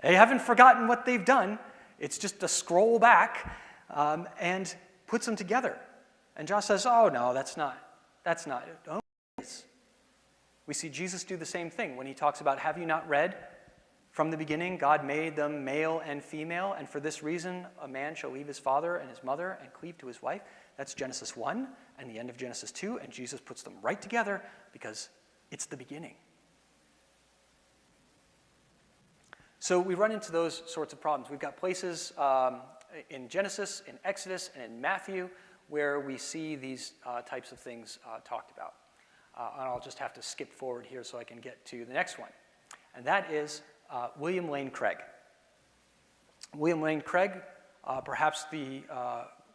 they haven't forgotten what they've done. It's just a scroll back and puts them together. And Josh says, oh, no, that's not it. Oh, it is. We see Jesus do the same thing when he talks about, have you not read? From the beginning, God made them male and female, and for this reason, a man shall leave his father and his mother and cleave to his wife. That's Genesis 1 and the end of Genesis 2, and Jesus puts them right together because it's the beginning. So we run into those sorts of problems. We've got places in Genesis, in Exodus, and in Matthew where we see these types of things talked about. And I'll just have to skip forward here so I can get to the next one. And that is William Lane Craig. William Lane Craig, perhaps the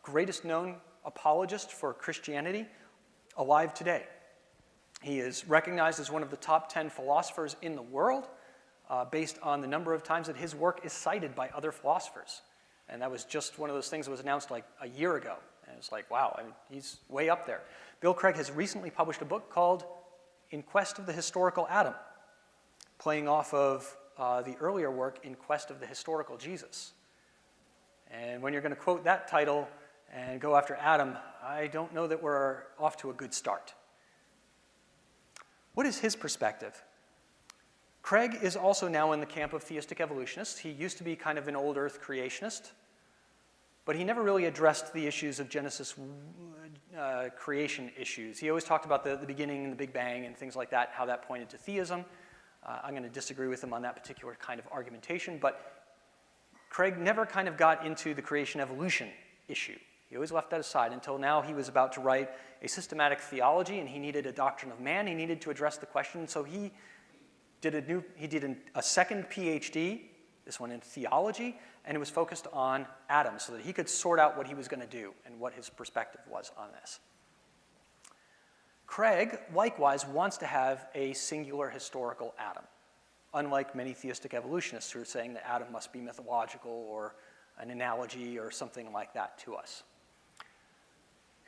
greatest known apologist for Christianity alive today. He is recognized as one of the top 10 philosophers in the world based on the number of times that his work is cited by other philosophers. And that was just one of those things that was announced like a year ago. And it's like, wow, I mean, he's way up there. Bill Craig has recently published a book called In Quest of the Historical Adam, playing off of the earlier work In Quest of the Historical Jesus. And when you're going to quote that title and go after Adam, I don't know that we're off to a good start. What is his perspective? Craig is also now in the camp of theistic evolutionists. He used to be kind of an old Earth creationist, but he never really addressed the issues of Genesis creation issues. He always talked about the beginning and the Big Bang and things like that, how that pointed to theism. I'm going to disagree with him on that particular kind of argumentation, but Craig never kind of got into the creation evolution issue. He always left that aside until now he was about to write a systematic theology, and he needed a doctrine of man. He needed to address the question, so he did a second PhD, this one in theology, and it was focused on Adam so that he could sort out what he was going to do and what his perspective was on this. Craig, likewise, wants to have a singular historical Adam, unlike many theistic evolutionists who are saying that Adam must be mythological or an analogy or something like that to us.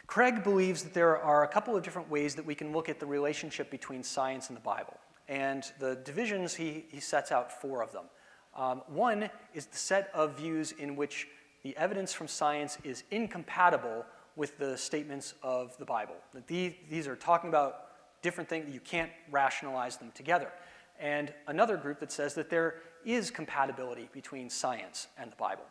Craig believes that there are a couple of different ways that we can look at the relationship between science and the Bible. And the divisions, he sets out 4 of them. One is the set of views in which the evidence from science is incompatible with the statements of the Bible. That these are talking about different things, you can't rationalize them together. And another group that says that there is compatibility between science and the Bible.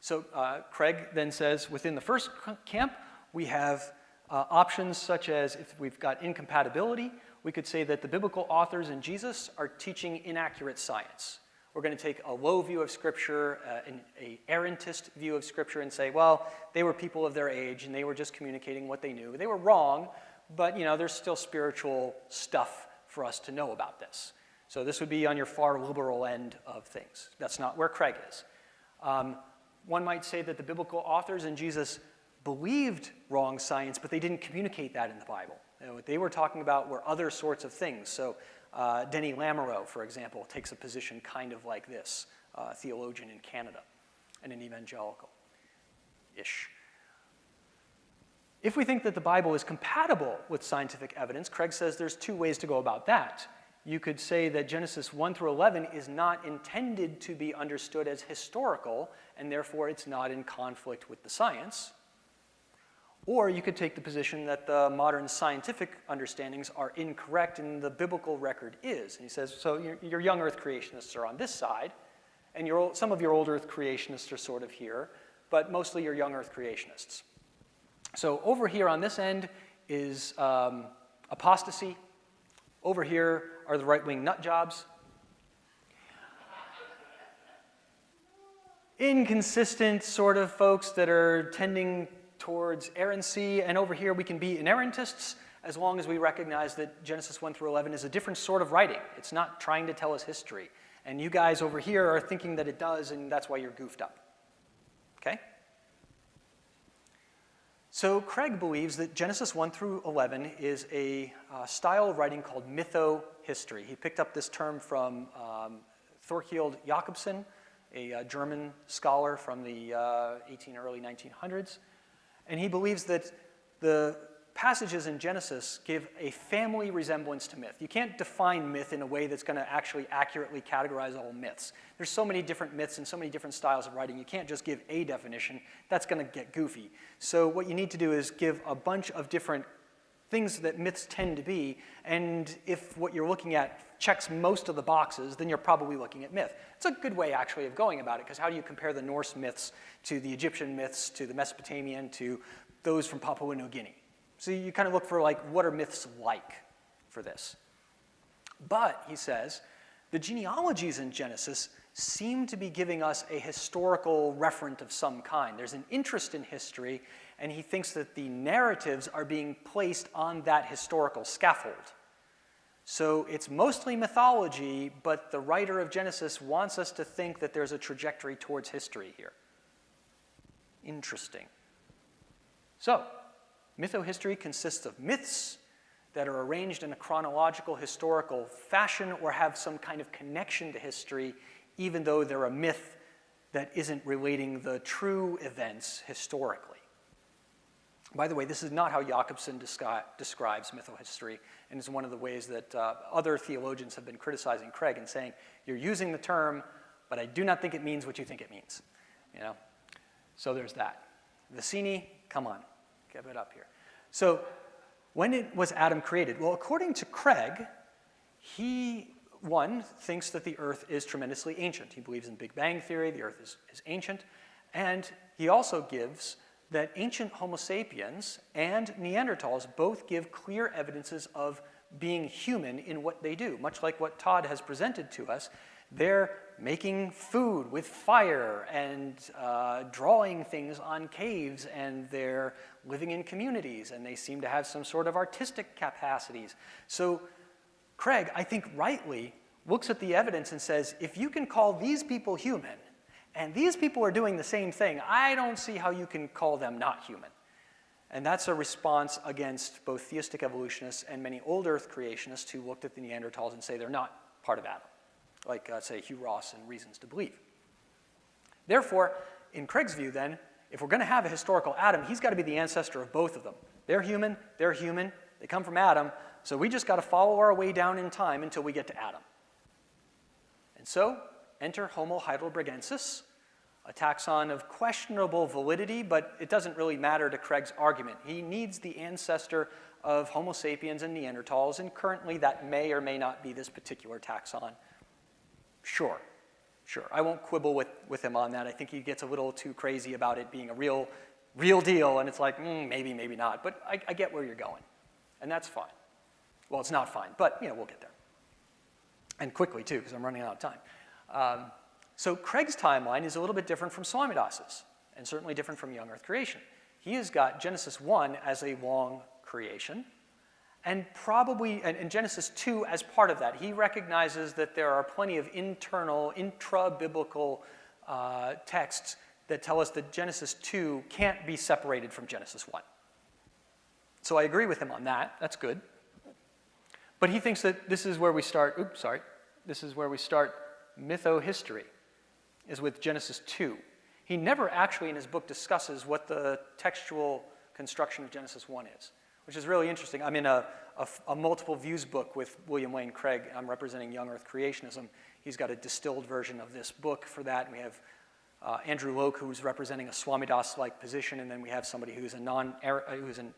So Craig then says within the first camp, we have options such as if we've got incompatibility, we could say that the biblical authors and Jesus are teaching inaccurate science. We're going to take a low view of Scripture, an errantist view of Scripture, and say, well, they were people of their age, and they were just communicating what they knew. They were wrong, but there's still spiritual stuff for us to know about this. So this would be on your far liberal end of things. That's not where Craig is. One might say that the biblical authors and Jesus believed wrong science, but they didn't communicate that in the Bible. What they were talking about were other sorts of things. So Denny Lamoureux, for example, takes a position kind of like this, a theologian in Canada and an evangelical-ish. If we think that the Bible is compatible with scientific evidence, Craig says there's 2 ways to go about that. You could say that Genesis 1 through 11 is not intended to be understood as historical, and therefore it's not in conflict with the science. Or you could take the position that the modern scientific understandings are incorrect and the biblical record is. And he says, so your young Earth creationists are on this side, and some of your old Earth creationists are sort of here, but mostly your young Earth creationists. So over here on this end is apostasy. Over here are the right-wing nut jobs. Inconsistent sort of folks that are tending towards errancy, and over here we can be inerrantists as long as we recognize that Genesis 1 through 11 is a different sort of writing. It's not trying to tell us history. And you guys over here are thinking that it does, and that's why you're goofed up. Okay? So Craig believes that Genesis 1 through 11 is a style of writing called mytho-history. He picked up this term from Thorkild Jakobsen, a German scholar from the early 1900s. And he believes that the passages in Genesis give a family resemblance to myth. You can't define myth in a way that's going to actually accurately categorize all myths. There's so many different myths and so many different styles of writing, you can't just give a definition. That's going to get goofy. So what you need to do is give a bunch of different things that myths tend to be, and if what you're looking at checks most of the boxes, then you're probably looking at myth. It's a good way, actually, of going about it, because how do you compare the Norse myths to the Egyptian myths, to the Mesopotamian, to those from Papua New Guinea? So you kind of look for, like, what are myths like for this? But, he says, the genealogies in Genesis seem to be giving us a historical referent of some kind. There's an interest in history, and he thinks that the narratives are being placed on that historical scaffold. So it's mostly mythology, but the writer of Genesis wants us to think that there's a trajectory towards history here. Interesting. So, mythohistory consists of myths that are arranged in a chronological, historical fashion or have some kind of connection to history, even though they're a myth that isn't relating the true events historically. By the way, this is not how Jakobsen describes mythohistory, and is one of the ways that other theologians have been criticizing Craig and saying, you're using the term, but I do not think it means what you think it means. So there's that. Vicini, come on, get it up here. So when was Adam created? Well, according to Craig, he one thinks that the Earth is tremendously ancient. He believes in Big Bang theory, the Earth is ancient. And he also gives that ancient Homo sapiens and Neanderthals both give clear evidences of being human in what they do. Much like what Todd has presented to us, they're making food with fire and drawing things on caves, and they're living in communities, and they seem to have some sort of artistic capacities. So Craig, I think rightly, looks at the evidence and says, if you can call these people human, and these people are doing the same thing, I don't see how you can call them not human. And that's a response against both theistic evolutionists and many old Earth creationists who looked at the Neanderthals and say they're not part of Adam, like, say, Hugh Ross and Reasons to Believe. Therefore, in Craig's view, then, if we're going to have a historical Adam, he's got to be the ancestor of both of them. They're human, they come from Adam, so we just got to follow our way down in time until we get to Adam. And so, enter Homo heidelbergensis, a taxon of questionable validity, but it doesn't really matter to Craig's argument. He needs the ancestor of Homo sapiens and Neanderthals, and currently that may or may not be this particular taxon. Sure. I won't quibble with him on that. I think he gets a little too crazy about it being a real deal, and it's like, maybe, maybe not. But I get where you're going, and that's fine. Well, it's not fine, but we'll get there. And quickly, too, because I'm running out of time. So Craig's timeline is a little bit different from Swamidass's, and certainly different from young Earth creation. He has got Genesis 1 as a long creation, and probably, and Genesis 2 as part of that. He recognizes that there are plenty of internal, intra-biblical texts that tell us that Genesis 2 can't be separated from Genesis 1. So I agree with him on that. That's good. But he thinks that this is where we start, this is where we start mytho-history, is with Genesis 2. He never actually in his book discusses what the textual construction of Genesis 1 is, which is really interesting. I'm in a multiple views book with William Wayne Craig. I'm representing young Earth creationism. He's got a distilled version of this book for that. And we have Andrew Loke, who's representing a Swamidass-like position, and then we have somebody who's an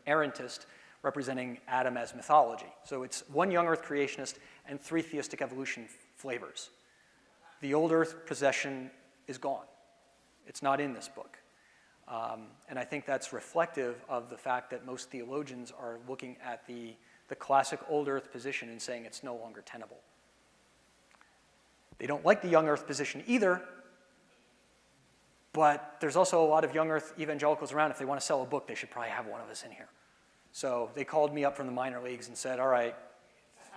errantist representing Adam as mythology. So it's one young Earth creationist and three theistic evolution flavors. The old Earth possession is gone. It's not in this book. And I think that's reflective of the fact that most theologians are looking at the classic old Earth position and saying it's no longer tenable. They don't like the young Earth position either, but there's also a lot of young Earth evangelicals around. If they want to sell a book, they should probably have one of us in here. So they called me up from the minor leagues and said, all right,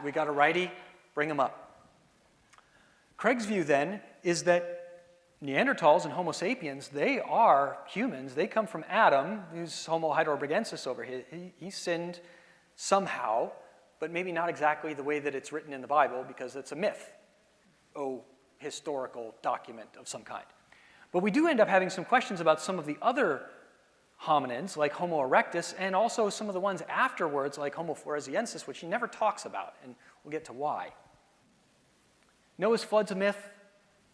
we got a righty, bring him up. Craig's view then is that Neanderthals and Homo sapiens, they are humans. They come from Adam, who's Homo heidelbergensis over here. He sinned somehow, but maybe not exactly the way that it's written in the Bible, because it's a myth, historical document of some kind. But we do end up having some questions about some of the other hominids, like Homo erectus, and also some of the ones afterwards, like Homo floresiensis, which he never talks about, and we'll get to why. Noah's flood's a myth.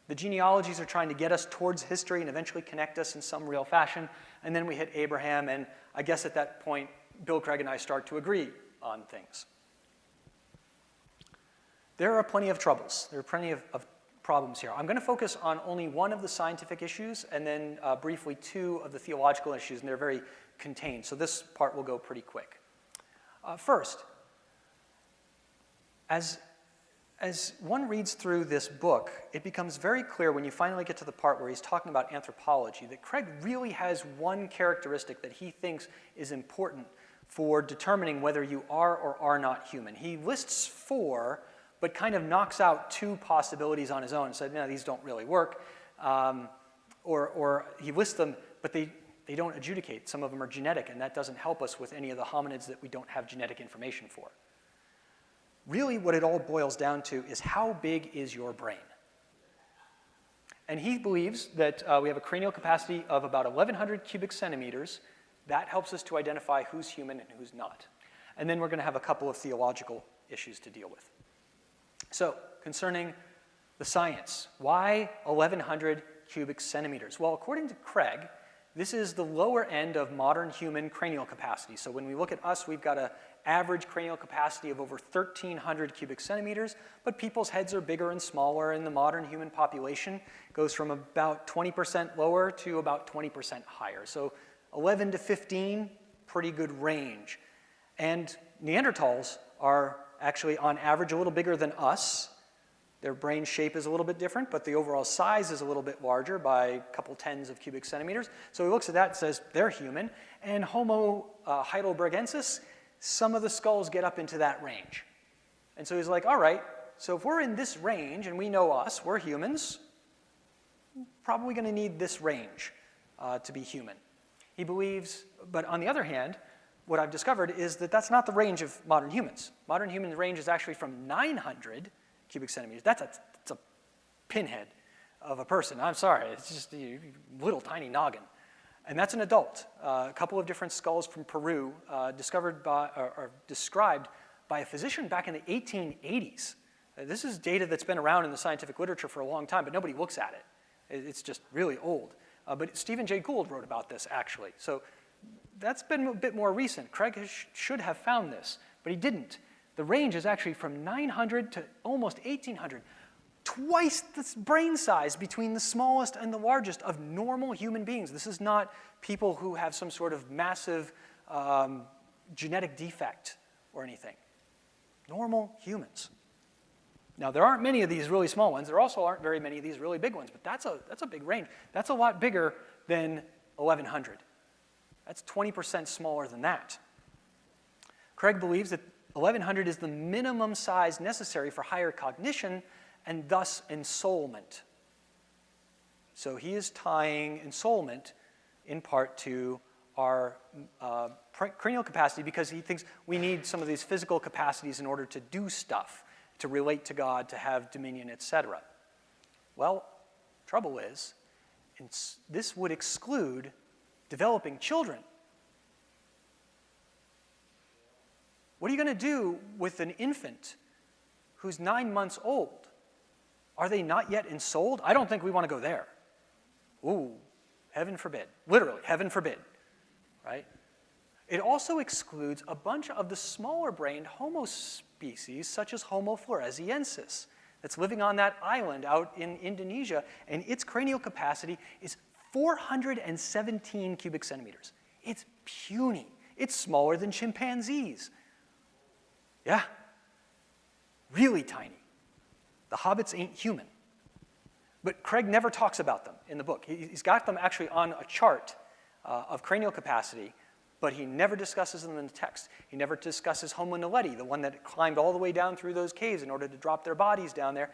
The genealogies are trying to get us towards history and eventually connect us in some real fashion. And then we hit Abraham, and I guess at that point, Bill Craig and I start to agree on things. There are plenty of troubles. There are plenty of problems here. I'm going to focus on only one of the scientific issues, and then briefly two of the theological issues, and they're very contained. So this part will go pretty quick. First, as one reads through this book, it becomes very clear when you finally get to the part where he's talking about anthropology that Craig really has one characteristic that he thinks is important for determining whether you are or are not human. He lists 4, but kind of knocks out 2 possibilities on his own and said, no, these don't really work. Or he lists them, but they don't adjudicate. Some of them are genetic, and that doesn't help us with any of the hominids that we don't have genetic information for. Really, what it all boils down to is how big is your brain? And he believes that we have a cranial capacity of about 1,100 cubic centimeters. That helps us to identify who's human and who's not. And then we're going to have a couple of theological issues to deal with. So, concerning the science, why 1,100 cubic centimeters? Well, according to Craig, this is the lower end of modern human cranial capacity. So when we look at us, we've got an average cranial capacity of over 1,300 cubic centimeters, but people's heads are bigger and smaller, and the modern human population goes from about 20% lower to about 20% higher. So 11 to 15, pretty good range. And Neanderthals are actually on average a little bigger than us. Their brain shape is a little bit different, but the overall size is a little bit larger by a couple tens of cubic centimeters. So he looks at that and says, they're human. And Homo heidelbergensis, some of the skulls get up into that range. And so he's like, all right, so if we're in this range, and we know us, we're humans, probably going to need this range to be human. He believes, but on the other hand, what I've discovered is that that's not the range of modern humans. Modern human range is actually from 900 cubic centimeters. That's a pinhead of a person. I'm sorry, it's just a little tiny noggin. And that's an adult. A couple of different skulls from Peru described by a physician back in the 1880s. This is data that's been around in the scientific literature for a long time, but nobody looks at it. It's just really old. But Stephen Jay Gould wrote about this, actually. So that's been a bit more recent. Craig should have found this, but he didn't. The range is actually from 900 to almost 1,800, twice the brain size between the smallest and the largest of normal human beings. This is not people who have some sort of massive genetic defect or anything. Normal humans. Now, there aren't many of these really small ones. There also aren't very many of these really big ones, but that's a big range. That's a lot bigger than 1,100. That's 20% smaller than that. Craig believes that 1,100 is the minimum size necessary for higher cognition and thus ensoulment. So he is tying ensoulment in part to our cranial capacity because he thinks we need some of these physical capacities in order to do stuff, to relate to God, to have dominion, etc. Well, trouble is, this would exclude developing children. What are you going to do with an infant who's 9 months old? Are they not yet ensouled? I don't think we want to go there. Ooh, heaven forbid. Literally, heaven forbid, right? It also excludes a bunch of the smaller-brained Homo species, such as Homo floresiensis, that's living on that island out in Indonesia, and its cranial capacity is 417 cubic centimeters. It's puny. It's smaller than chimpanzees. Yeah, really tiny. The hobbits ain't human. But Craig never talks about them in the book. He's got them actually on a chart of cranial capacity, but he never discusses them in the text. He never discusses Homo naledi, the one that climbed all the way down through those caves in order to drop their bodies down there.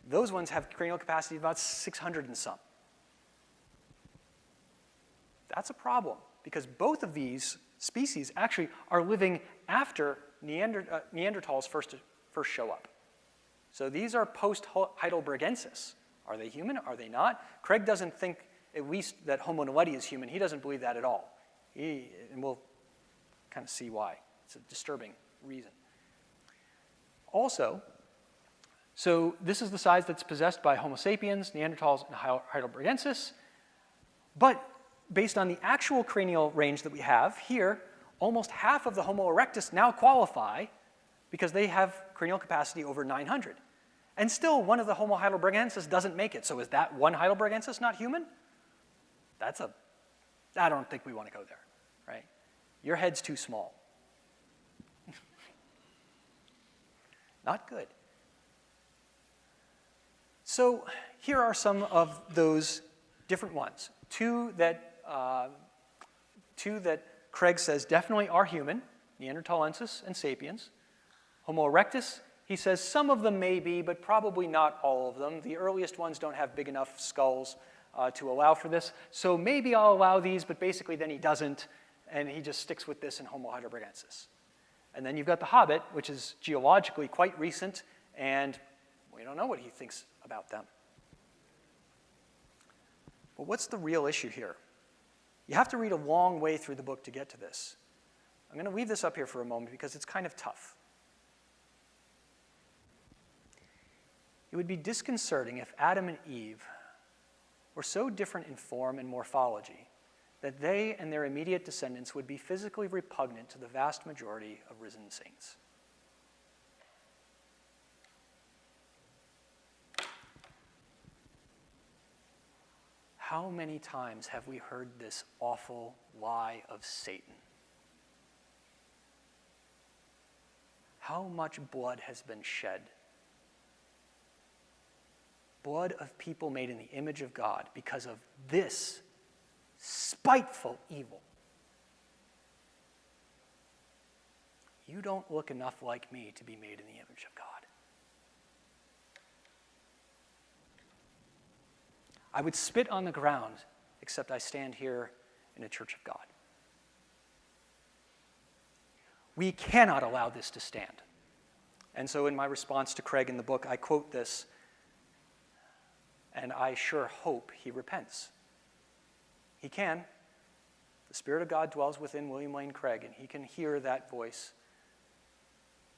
Those ones have cranial capacity of about 600 and some. That's a problem, because both of these species actually are living after Neanderthals first show up. So these are post-Heidelbergensis. Are they human? Are they not? Craig doesn't think, at least, that Homo naledi is human. He doesn't believe that at all. And we'll kind of see why. It's a disturbing reason. Also, so this is the size that's possessed by Homo sapiens, Neanderthals, and Heidelbergensis. But based on the actual cranial range that we have here, almost half of the Homo erectus now qualify because they have cranial capacity over 900. And still, one of the Homo heidelbergensis doesn't make it. So is that one heidelbergensis not human? I don't think we want to go there, right? Your head's too small. Not good. So here are some of those different ones. Two that Craig says definitely are human, Neanderthalensis and sapiens. Homo erectus, he says some of them may be, but probably not all of them. The earliest ones don't have big enough skulls to allow for this. So maybe I'll allow these, but basically then he doesn't, and he just sticks with this in Homo heidelbergensis. And then you've got the Hobbit, which is geologically quite recent, and we don't know what he thinks about them. But what's the real issue here? You have to read a long way through the book to get to this. I'm going to leave this up here for a moment because it's kind of tough. It would be disconcerting if Adam and Eve were so different in form and morphology that they and their immediate descendants would be physically repugnant to the vast majority of risen saints. How many times have we heard this awful lie of Satan? How much blood has been shed? Blood of people made in the image of God because of this spiteful evil. You don't look enough like me to be made in the image of God. I would spit on the ground, except I stand here in a church of God. We cannot allow this to stand. And so in my response to Craig in the book, I quote this, and I sure hope he repents. He can. The Spirit of God dwells within William Lane Craig, and he can hear that voice.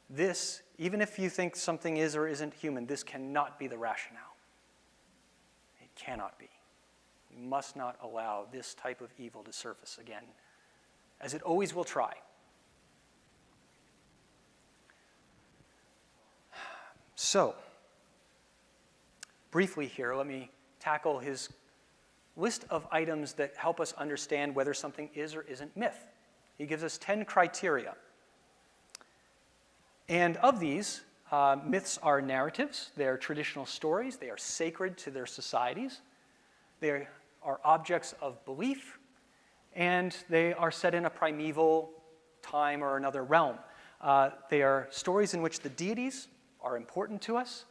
This, even if you think something is or isn't human, this cannot be the rationale. It cannot be. We must not allow this type of evil to surface again, as it always will try. So, briefly here, let me tackle his list of items that help us understand whether something is or isn't myth. He gives us 10 criteria. And of these, myths are narratives, they are traditional stories, they are sacred to their societies, they are objects of belief, and they are set in a primeval time or another realm. They are stories in which the deities are important to us,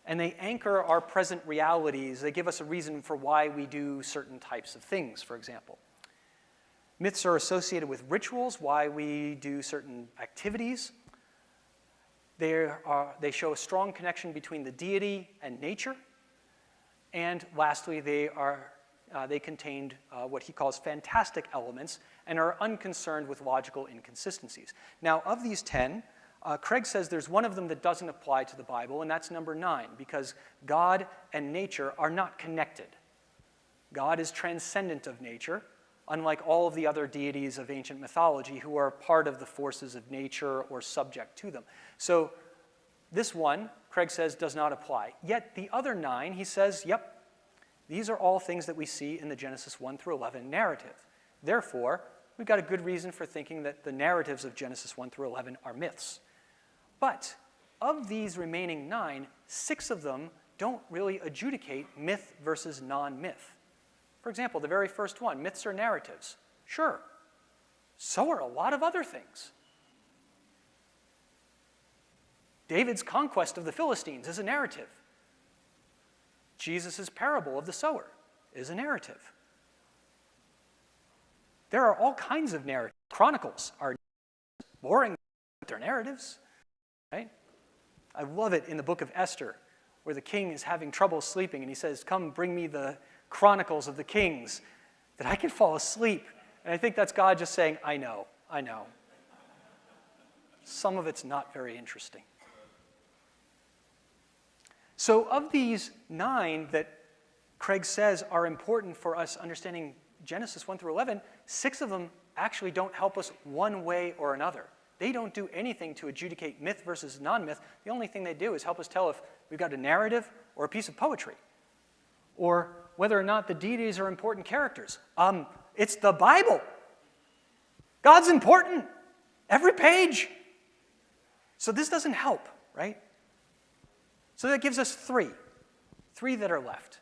and they anchor our present realities. They give us a reason for why we do certain types of things, for example. Myths are associated with rituals, why we do certain activities. They show a strong connection between the deity and nature. And lastly, they contained what he calls fantastic elements and are unconcerned with logical inconsistencies. Now, of these 10, Craig says there's one of them that doesn't apply to the Bible, and that's number 9, because God and nature are not connected. God is transcendent of nature, unlike all of the other deities of ancient mythology who are part of the forces of nature or subject to them. So this one, Craig says, does not apply. Yet the other 9, he says, yep, these are all things that we see in the Genesis 1 through 11 narrative. Therefore, we've got a good reason for thinking that the narratives of Genesis 1 through 11 are myths. But of these remaining 9, 6 of them don't really adjudicate myth versus non-myth. For example, the very first one, myths are narratives. Sure, so are a lot of other things. David's conquest of the Philistines is a narrative. Jesus' parable of the sower is a narrative. There are all kinds of narratives. Chronicles are boring, but they're narratives. Right? I love it in the book of Esther, where the king is having trouble sleeping, and he says, come bring me the chronicles of the kings, that I can fall asleep. And I think that's God just saying, I know. Some of it's not very interesting. So of these 9 that Craig says are important for us understanding Genesis 1 through 11, 6 of them actually don't help us one way or another. They don't do anything to adjudicate myth versus non-myth. The only thing they do is help us tell if we've got a narrative or a piece of poetry, or whether or not the deities are important characters. It's the Bible. God's important. Every page. So this doesn't help, right? So that gives us 3 that are left.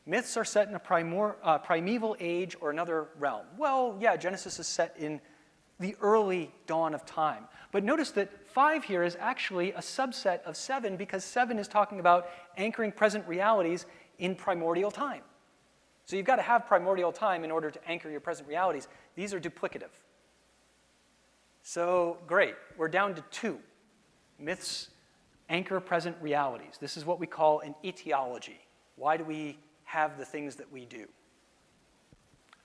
Myths are set in a primeval age or another realm. Well, yeah, Genesis is set in the early dawn of time. But notice that 5 here is actually a subset of 7, because 7 is talking about anchoring present realities in primordial time. So you've got to have primordial time in order to anchor your present realities. These are duplicative. So great, we're down to 2. Myths anchor present realities. This is what we call an etiology. Why do we have the things that we do?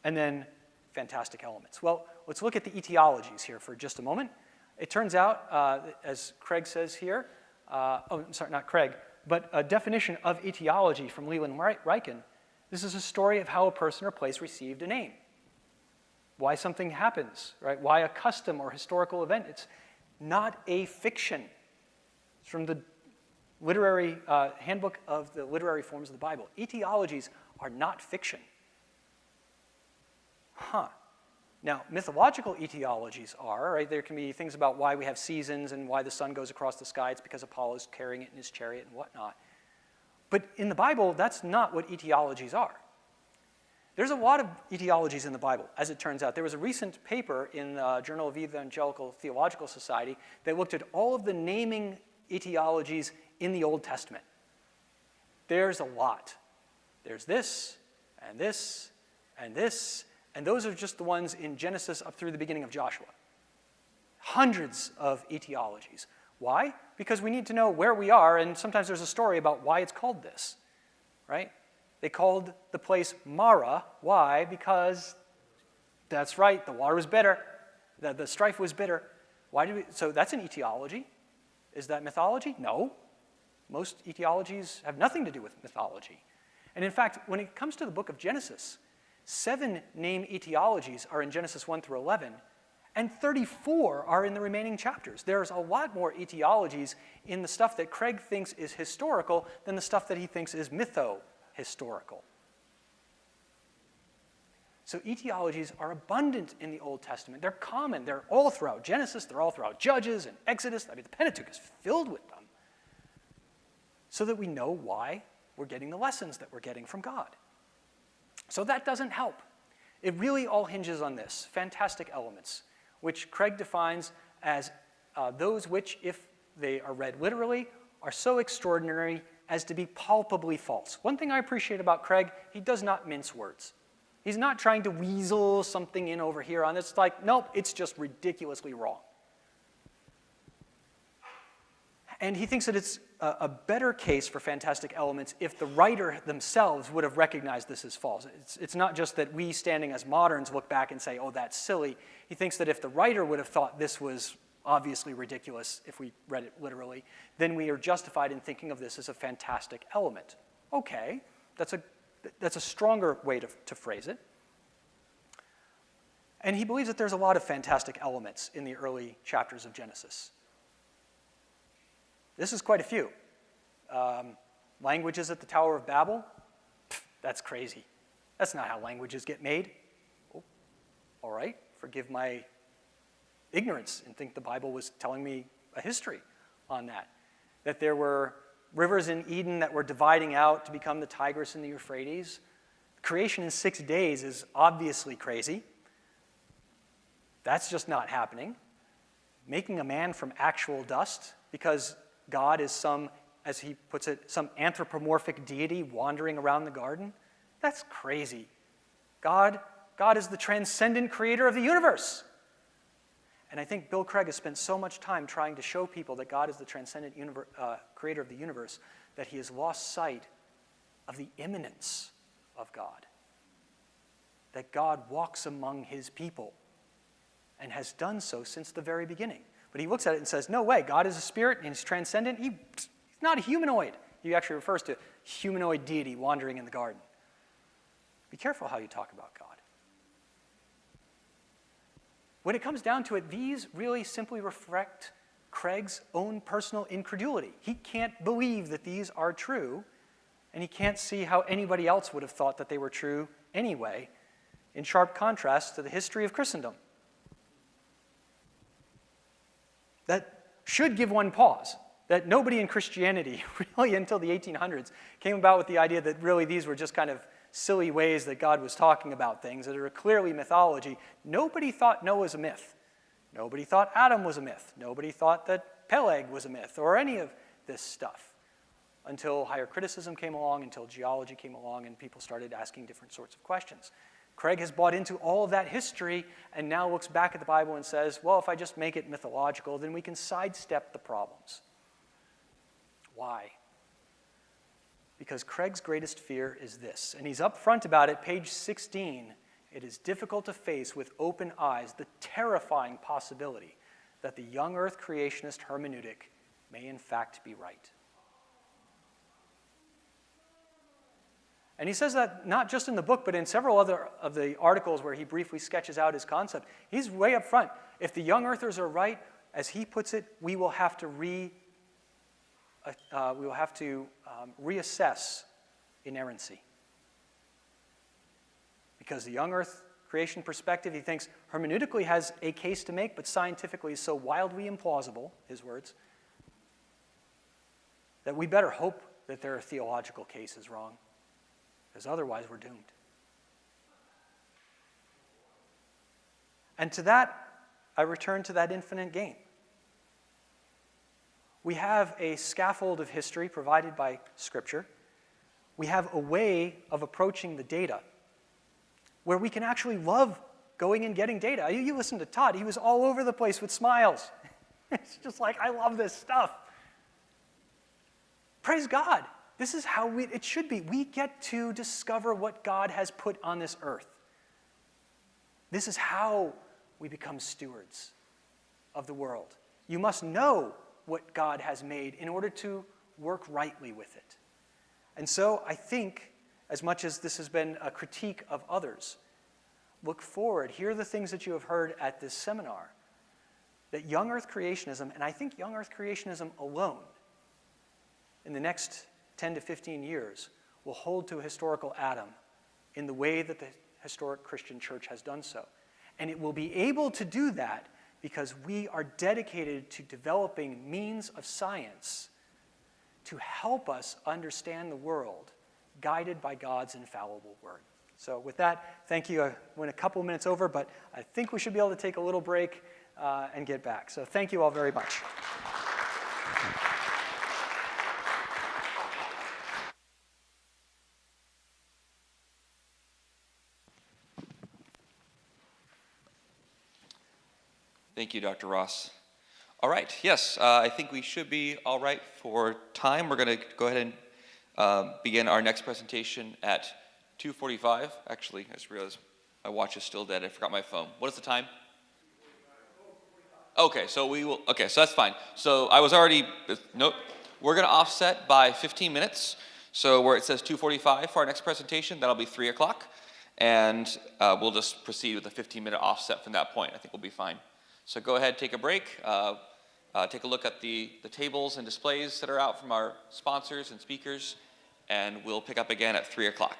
And then fantastic elements. Well, let's look at the etiologies here for just a moment. It turns out, as Craig says here, not Craig, but a definition of etiology from Leland Ryken, this is a story of how a person or place received a name. why something happens, right? Why a custom or historical event. It's not a fiction. It's from the literary handbook of the literary forms of the Bible. Etiologies are not fiction. Now, mythological etiologies are, right? There can be things about why we have seasons and why the sun goes across the sky. It's because Apollo's carrying it in his chariot and whatnot. But in the Bible, that's not what etiologies are. There's a lot of etiologies in the Bible, as it turns out. There was a recent paper in the Journal of Evangelical Theological Society that looked at all of the naming etiologies in the Old Testament. There's a lot. There's this, and this, and this, and those are just the ones in Genesis up through the beginning of Joshua. Hundreds of etiologies. Why? Because we need to know where we are, and sometimes there's a story about why it's called this, right? They called the place Mara. Why? Because that's right, the water was bitter. The strife was bitter. So that's an etiology. Is that mythology? No. Most etiologies have nothing to do with mythology. And in fact, when it comes to the book of Genesis, 7 name etiologies are in Genesis 1 through 11, and 34 are in the remaining chapters. There's a lot more etiologies in the stuff that Craig thinks is historical than the stuff that he thinks is mytho-historical. So etiologies are abundant in the Old Testament. They're common. They're all throughout Genesis. They're all throughout Judges and Exodus. I mean, the Pentateuch is filled with them, so that we know why we're getting the lessons that we're getting from God. So that doesn't help. It really all hinges on this, fantastic elements, which Craig defines as those which, if they are read literally, are so extraordinary as to be palpably false. One thing I appreciate about Craig, he does not mince words. He's not trying to weasel something in over here on this. It's like, nope, it's just ridiculously wrong. And he thinks that it's a better case for fantastic elements if the writer themselves would have recognized this as false. It's not just that we, standing as moderns, look back and say, oh, that's silly. He thinks that if the writer would have thought this was obviously ridiculous if we read it literally, then we are justified in thinking of this as a fantastic element. Okay, that's a stronger way to phrase it. And he believes that there's a lot of fantastic elements in the early chapters of Genesis. This is quite a few. Languages at the Tower of Babel? Pfft, that's crazy. That's not how languages get made. Oh, all right, forgive my ignorance and think the Bible was telling me a history on that. That there were rivers in Eden that were dividing out to become the Tigris and the Euphrates. Creation in 6 days is obviously crazy. That's just not happening. Making a man from actual dust because God is some, as he puts it, some anthropomorphic deity wandering around the garden? That's crazy. God is the transcendent creator of the universe. And I think Bill Craig has spent so much time trying to show people that God is the transcendent creator of the universe that he has lost sight of the immanence of God. That God walks among his people and has done so since the very beginning. But he looks at it and says, no way, God is a spirit and he's transcendent. He's not a humanoid. He actually refers to humanoid deity wandering in the garden. Be careful how you talk about God. When it comes down to it, these really simply reflect Craig's own personal incredulity. He can't believe that these are true, and he can't see how anybody else would have thought that they were true anyway, in sharp contrast to the history of Christendom. That should give one pause, that nobody in Christianity, really until the 1800s, came about with the idea that really these were just kind of silly ways that God was talking about things that are clearly mythology. Nobody thought Noah was a myth. Nobody thought Adam was a myth. Nobody thought that Peleg was a myth or any of this stuff until higher criticism came along, until geology came along, and people started asking different sorts of questions. Craig has bought into all of that history and now looks back at the Bible and says, well, if I just make it mythological, then we can sidestep the problems. Why? Because Craig's greatest fear is this, and he's upfront about it, page 16. It is difficult to face with open eyes the terrifying possibility that the young earth creationist hermeneutic may in fact be right. And he says that not just in the book, but in several other of the articles where he briefly sketches out his concept. He's way up front. If the young earthers are right, as he puts it, we will have to reassess inerrancy. Because the young earth creation perspective, he thinks, hermeneutically has a case to make, but scientifically is so wildly implausible, his words, that we better hope that there are theological cases wrong, because otherwise we're doomed. And to that, I return to that infinite game. We have a scaffold of history provided by Scripture. We have a way of approaching the data where we can actually love going and getting data. You listen to Todd, he was all over the place with smiles. It's just like, I love this stuff. Praise God. This is how it should be. We get to discover what God has put on this earth. This is how we become stewards of the world. You must know what God has made in order to work rightly with it. And so I think, as much as this has been a critique of others, look forward. Here are the things that you have heard at this seminar. That young earth creationism, and I think young earth creationism alone, in the next 10 to 15 years, will hold to a historical Adam in the way that the historic Christian church has done so. And it will be able to do that because we are dedicated to developing means of science to help us understand the world, guided by God's infallible word. So with that, thank you. I went a couple minutes over, but I think we should be able to take a little break and get back. So thank you all very much. Thank you, Dr. Ross. All right, yes, I think we should be all right for time. We're going to go ahead and begin our next presentation at 2:45. Actually, I just realized my watch is still dead. I forgot my phone. What is the time? Okay, so so that's fine. So I was already, nope. We're going to offset by 15 minutes. So where it says 2:45 for our next presentation, that'll be 3 o'clock. And we'll just proceed with a 15-minute offset from that point. I think we'll be fine. So go ahead, take a break. Take a look at the tables and displays that are out from our sponsors and speakers. And we'll pick up again at 3 o'clock.